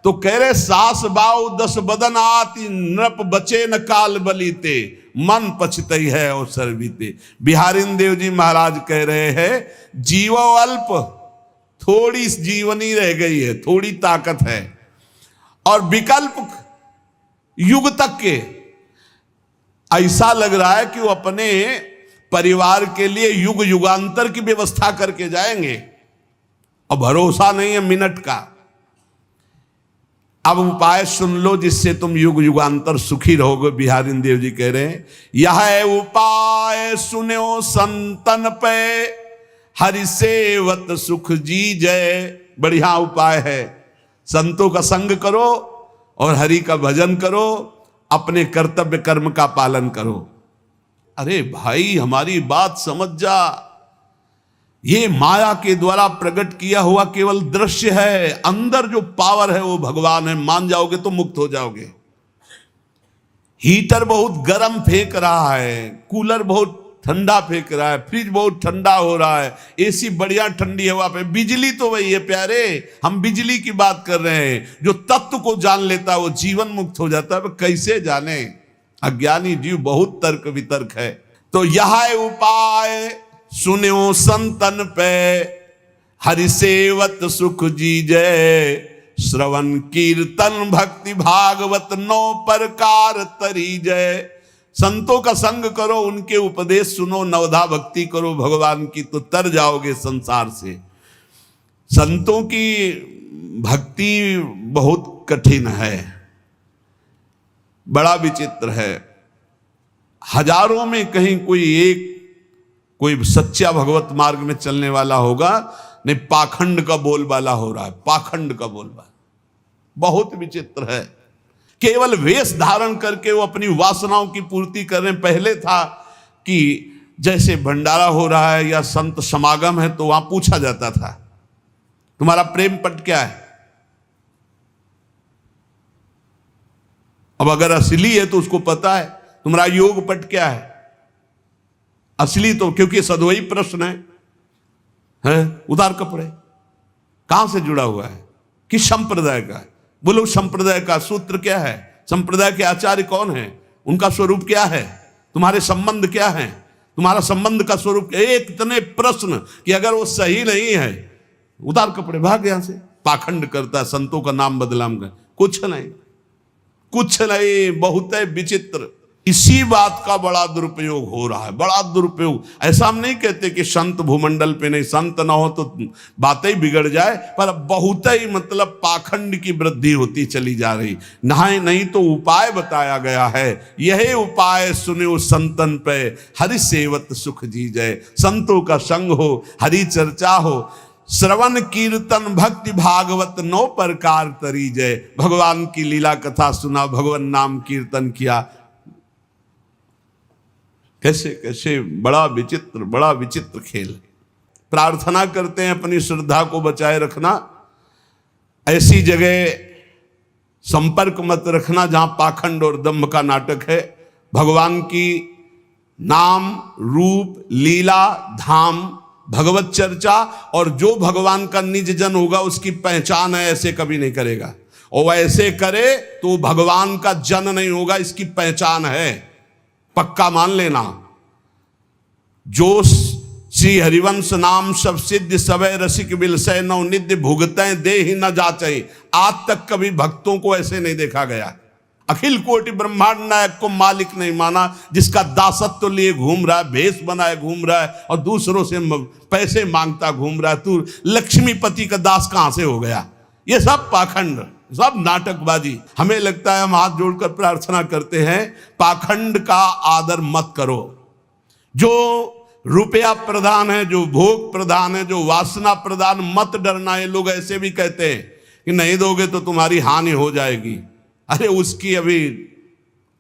तो कह रहे सास बाऊ 10 बदन आती नृप बचे न काल बलीते, मन पछतई है अवसर बीते। बिहारी देव जी महाराज कह रहे हैं जीवो अल्प, थोड़ी जीवनी रह गई है, थोड़ी ताकत है, और विकल्प युग तक के। ऐसा लग रहा है कि वो अपने परिवार के लिए युग युगांतर की व्यवस्था करके जाएंगे और भरोसा नहीं है मिनट का। अब उपाय सुन लो जिससे तुम युग युगांतर सुखी रहोगे। बिहारी देव जी कह रहे हैं, यह उपाय सुनो संतन पे, हरि सेवत सुख जी जय। बढ़िया उपाय है, संतों का संग करो और हरि का भजन करो, अपने कर्तव्य कर्म का पालन करो। अरे भाई हमारी बात समझ जा, ये माया के द्वारा प्रकट किया हुआ केवल दृश्य है, अंदर जो पावर है वो भगवान है। मान जाओगे तो मुक्त हो जाओगे। हीटर बहुत गर्म फेंक रहा है, कूलर बहुत ठंडा फेंक रहा है, फ्रिज बहुत ठंडा हो रहा है, एसी बढ़िया ठंडी हवा पे, बिजली तो वही है प्यारे। हम बिजली की बात कर रहे हैं। जो तत्व को जान लेता है वो जीवन मुक्त हो जाता है। कैसे जाने? अज्ञानी जीव बहुत तर्क वितर्क है। तो यह उपाय सुनो संतन पे, हरि सेवत सुख जी जय। श्रवण कीर्तन भक्ति भागवत 9 प्रकार तरी जय। संतों का संग करो, उनके उपदेश सुनो, नवधा भक्ति करो भगवान की, तो तर जाओगे संसार से। संतों की भक्ति बहुत कठिन है, बड़ा विचित्र है। हजारों में कहीं कोई सच्चा भगवत मार्ग में चलने वाला होगा, नहीं पाखंड का बोलबाला हो रहा है, पाखंड का बोलबाला। बहुत विचित्र है। केवल वेश धारण करके वो अपनी वासनाओं की पूर्ति कर रहे हैं। पहले था कि जैसे भंडारा हो रहा है या संत समागम है तो वहां पूछा जाता था, तुम्हारा प्रेम पट क्या है? अब अगर असली है तो उसको पता है तुम्हारा योग पट क्या है। असली तो क्योंकि सद्वई प्रश्न है, उतार कपड़े कहां से जुड़ा हुआ है, किस संप्रदाय का है? बोलो संप्रदाय का सूत्र क्या है, संप्रदाय के आचार्य कौन है, उनका स्वरूप क्या है, तुम्हारे संबंध क्या है, तुम्हारा संबंध का स्वरूप। एक इतने प्रश्न कि अगर वो सही नहीं है उतार कपड़े भाग यहां से। पाखंड करता है, संतों का नाम बदनाम कर, कुछ नहीं, बहुत है विचित्र। इसी बात का बड़ा दुरुपयोग हो रहा है, बड़ा दुरुपयोग। ऐसा हम नहीं कहते कि संत भूमंडल पे नहीं, संत ना हो तो बातें ही बिगड़ जाए, पर बहुत ही मतलब पाखंड की वृद्धि होती चली जा रही। नहाए नहीं तो उपाय बताया गया है, यही उपाय सुनो संतन पे, हरि सेवत सुख जी जय। संतों का संग हो, हरि चर्चा हो, श्रवण कीर्तन भक्ति भागवत 9 प्रकार तरी जय। भगवान की लीला कथा सुना, भगवान नाम कीर्तन किया। कैसे कैसे बड़ा विचित्र खेल। प्रार्थना करते हैं अपनी श्रद्धा को बचाए रखना, ऐसी जगह संपर्क मत रखना जहां पाखंड और दंभ का नाटक है। भगवान की नाम रूप लीला धाम भगवत चर्चा, और जो भगवान का निज जन होगा उसकी पहचान है, ऐसे कभी नहीं करेगा। और ऐसे करे तो भगवान का जन नहीं होगा, इसकी पहचान है, पक्का मान लेना। जो श्री हरिवंश नाम सब सिद्ध सवै रसिक बिलसै नौ निध्य भुगतै दे ही न जाचै। आज तक कभी भक्तों को ऐसे नहीं देखा गया। अखिल कोटि ब्रह्मांड नायक को मालिक नहीं माना, जिसका दासत्व लिए घूम रहा है, भेष बनाए घूम रहा है और दूसरों से पैसे मांगता घूम रहा है। तू लक्ष्मीपति का दास कहां से हो गया? ये सब पाखंड, सब नाटकबाजी। हमें लगता है हम हाथ जोड़कर प्रार्थना करते हैं, पाखंड का आदर मत करो। जो रुपया प्रधान है, जो भोग प्रधान है, जो वासना प्रधान, मत डरना। ये लोग ऐसे भी कहते हैं कि नहीं दोगे तो तुम्हारी हानि हो जाएगी। अरे उसकी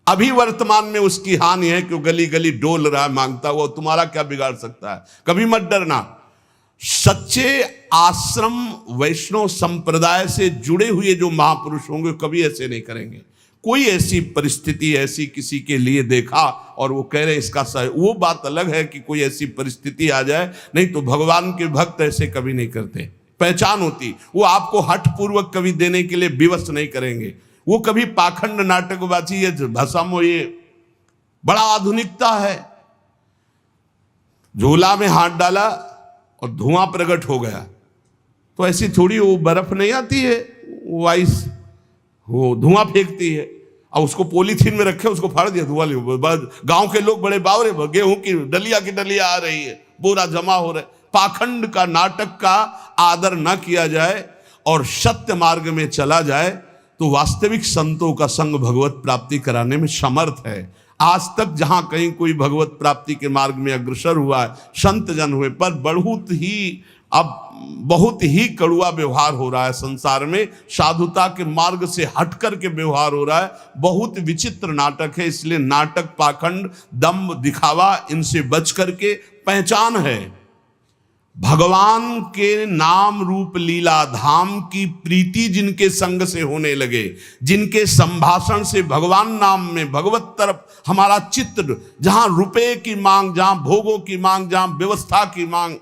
अभी वर्तमान में उसकी हानि है कि गली गली डोल रहा है मांगता हुआ, तुम्हारा क्या बिगाड़ सकता है? कभी मत डरना। सच्चे आश्रम वैष्णव संप्रदाय से जुड़े हुए जो महापुरुष होंगे कभी ऐसे नहीं करेंगे। कोई ऐसी परिस्थिति ऐसी किसी के लिए देखा और वो कह रहे इसका सही, वो बात अलग है कि कोई ऐसी परिस्थिति आ जाए, नहीं तो भगवान के भक्त ऐसे कभी नहीं करते। पहचान होती, वो आपको हठ पूर्वक कभी देने के लिए विवश नहीं करेंगे। वो कभी पाखंड नाटकबाजी, ये भाषा में ये बड़ा आधुनिकता है। झोला में हाथ डाला और धुआं प्रकट हो गया, तो ऐसी थोड़ी वो बर्फ नहीं आती है, वो आइस वो धुआं फेंकती है। अब उसको पॉलीथीन में रखे, उसको फाड़ दिया, धुआं लिया। गांव के लोग बड़े बावरे, गेहूं की डलिया आ रही है, बोरा जमा हो रहा है। पाखंड का, नाटक का आदर न किया जाए और सत्य मार्ग में चला जाए तो वास्तविक संतों का संग भगवत प्राप्ति कराने में समर्थ है। आज तक जहां कहीं कोई भगवत प्राप्ति के मार्ग में अग्रसर हुआ है, संत जन हुए, पर बहुत ही कड़ुआ व्यवहार हो रहा है संसार में। साधुता के मार्ग से हट कर के व्यवहार हो रहा है। बहुत विचित्र नाटक है। इसलिए नाटक, पाखंड, दम्भ, दिखावा, इनसे बच करके पहचान है भगवान के नाम रूप लीला धाम की प्रीति जिनके संग से होने लगे, जिनके संभाषण से भगवान नाम में, भगवत तरफ हमारा चित्त, जहां रुपए की मांग, जहां भोगों की मांग, जहां व्यवस्था की मांग।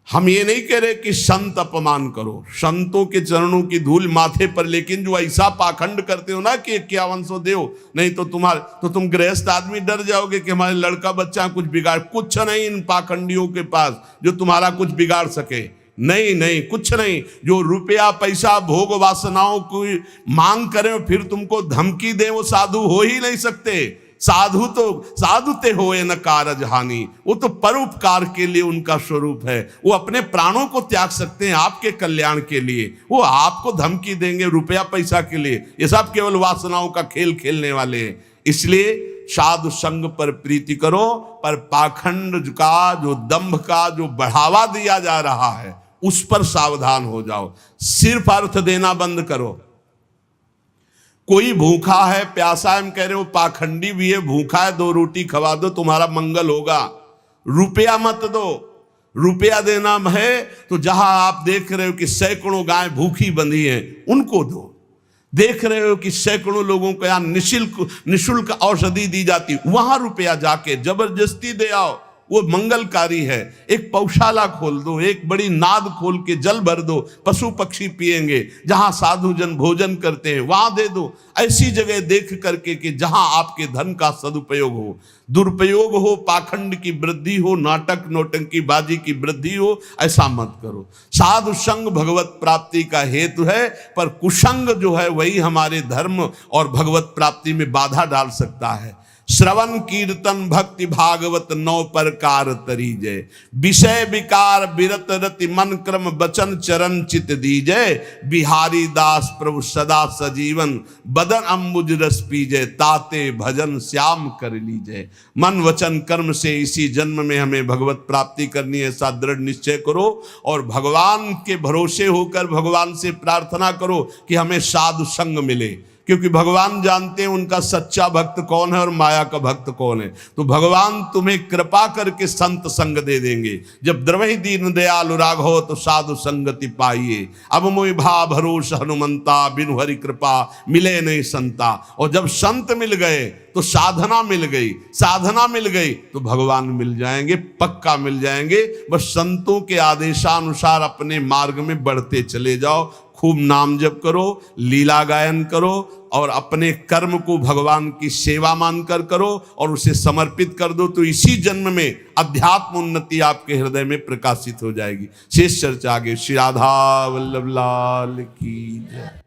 हम ये नहीं कह रहे कि संत अपमान करो, संतों के चरणों की धूल माथे पर, लेकिन जो ऐसा पाखंड करते हो ना कि 5100 दो, नहीं तो तुम गृहस्थ आदमी डर जाओगे कि हमारे लड़का बच्चा कुछ बिगाड़। कुछ नहीं इन पाखंडियों के पास जो तुम्हारा कुछ बिगाड़ सके। नहीं, कुछ नहीं। जो रुपया पैसा भोग वासनाओं की मांग करें फिर तुमको धमकी दे, वो साधु हो ही नहीं सकते। साधु ते होए न कारज हानि, वो तो परोपकार के लिए उनका स्वरूप है। वो अपने प्राणों को त्याग सकते हैं आपके कल्याण के लिए। वो आपको धमकी देंगे रुपया पैसा के लिए? ये सब केवल वासनाओं का खेल खेलने वाले हैं। इसलिए साधु संग पर प्रीति करो, पर पाखंड का, जो दंभ का जो बढ़ावा दिया जा रहा है उस पर सावधान हो जाओ। सिर्फ अर्थ देना बंद करो। कोई भूखा है, प्यासा है, हम कह रहे हो पाखंडी भी है, भूखा है, 2 रोटी खवा दो, तुम्हारा मंगल होगा। रुपया मत दो। रुपया देना है तो जहां आप देख रहे हो कि सैकड़ों गाय भूखी बंधी हैं, उनको दो। देख रहे हो कि सैकड़ों लोगों को यहां निःशुल्क औषधि दी जाती, वहां रुपया जाके जबरदस्ती दे आओ, वो मंगलकारी है। एक पौशाला खोल दो, एक बड़ी नाद खोल के जल भर दो, पशु पक्षी पिएंगे। जहां साधु जन भोजन करते हैं वहां दे दो। ऐसी जगह देख करके कि जहां आपके धन का सदुपयोग हो, दुरुपयोग हो, पाखंड की वृद्धि हो, नाटक नौटंकी बाजी की वृद्धि हो, ऐसा मत करो। साधु संग भगवत प्राप्ति का हेतु है, पर कुसंग जो है वही हमारे धर्म और भगवत प्राप्ति में बाधा डाल सकता है। श्रवण कीर्तन भक्ति भागवत 9 प्रकार तरीजय, विषय विकार विरत रति मन क्रम बचन चरण चित दीजय। बिहारी दास प्रभु सदा सजीवन, बदन अम्बुज रस पीजय। ताते भजन श्याम कर लीजय। मन वचन कर्म से इसी जन्म में हमें भगवत प्राप्ति करनी है, ऐसा दृढ़ निश्चय करो और भगवान के भरोसे होकर भगवान से प्रार्थना करो कि हमें साधु संग मिले। क्योंकि भगवान जानते हैं उनका सच्चा भक्त कौन है और माया का भक्त कौन है। तो भगवान तुम्हें कृपा करके संत संग दे देंगे। जब द्रवहि दीन दयालु राघव तो साधु संगति पाइए। अब मोहि भा भरोस हनुमंता, बिनु हरि कृपा मिले नहीं संता। और जब संत मिल गए तो साधना मिल गई, साधना मिल गई तो भगवान मिल जाएंगे, पक्का मिल जाएंगे। बस संतों के आदेशानुसार अपने मार्ग में बढ़ते चले जाओ। खूब नाम जप करो, लीला गायन करो और अपने कर्म को भगवान की सेवा मानकर करो और उसे समर्पित कर दो, तो इसी जन्म में अध्यात्म उन्नति आपके हृदय में प्रकाशित हो जाएगी। शेष चर्चा आगे। श्री राधा वल्लभ लाल की जय।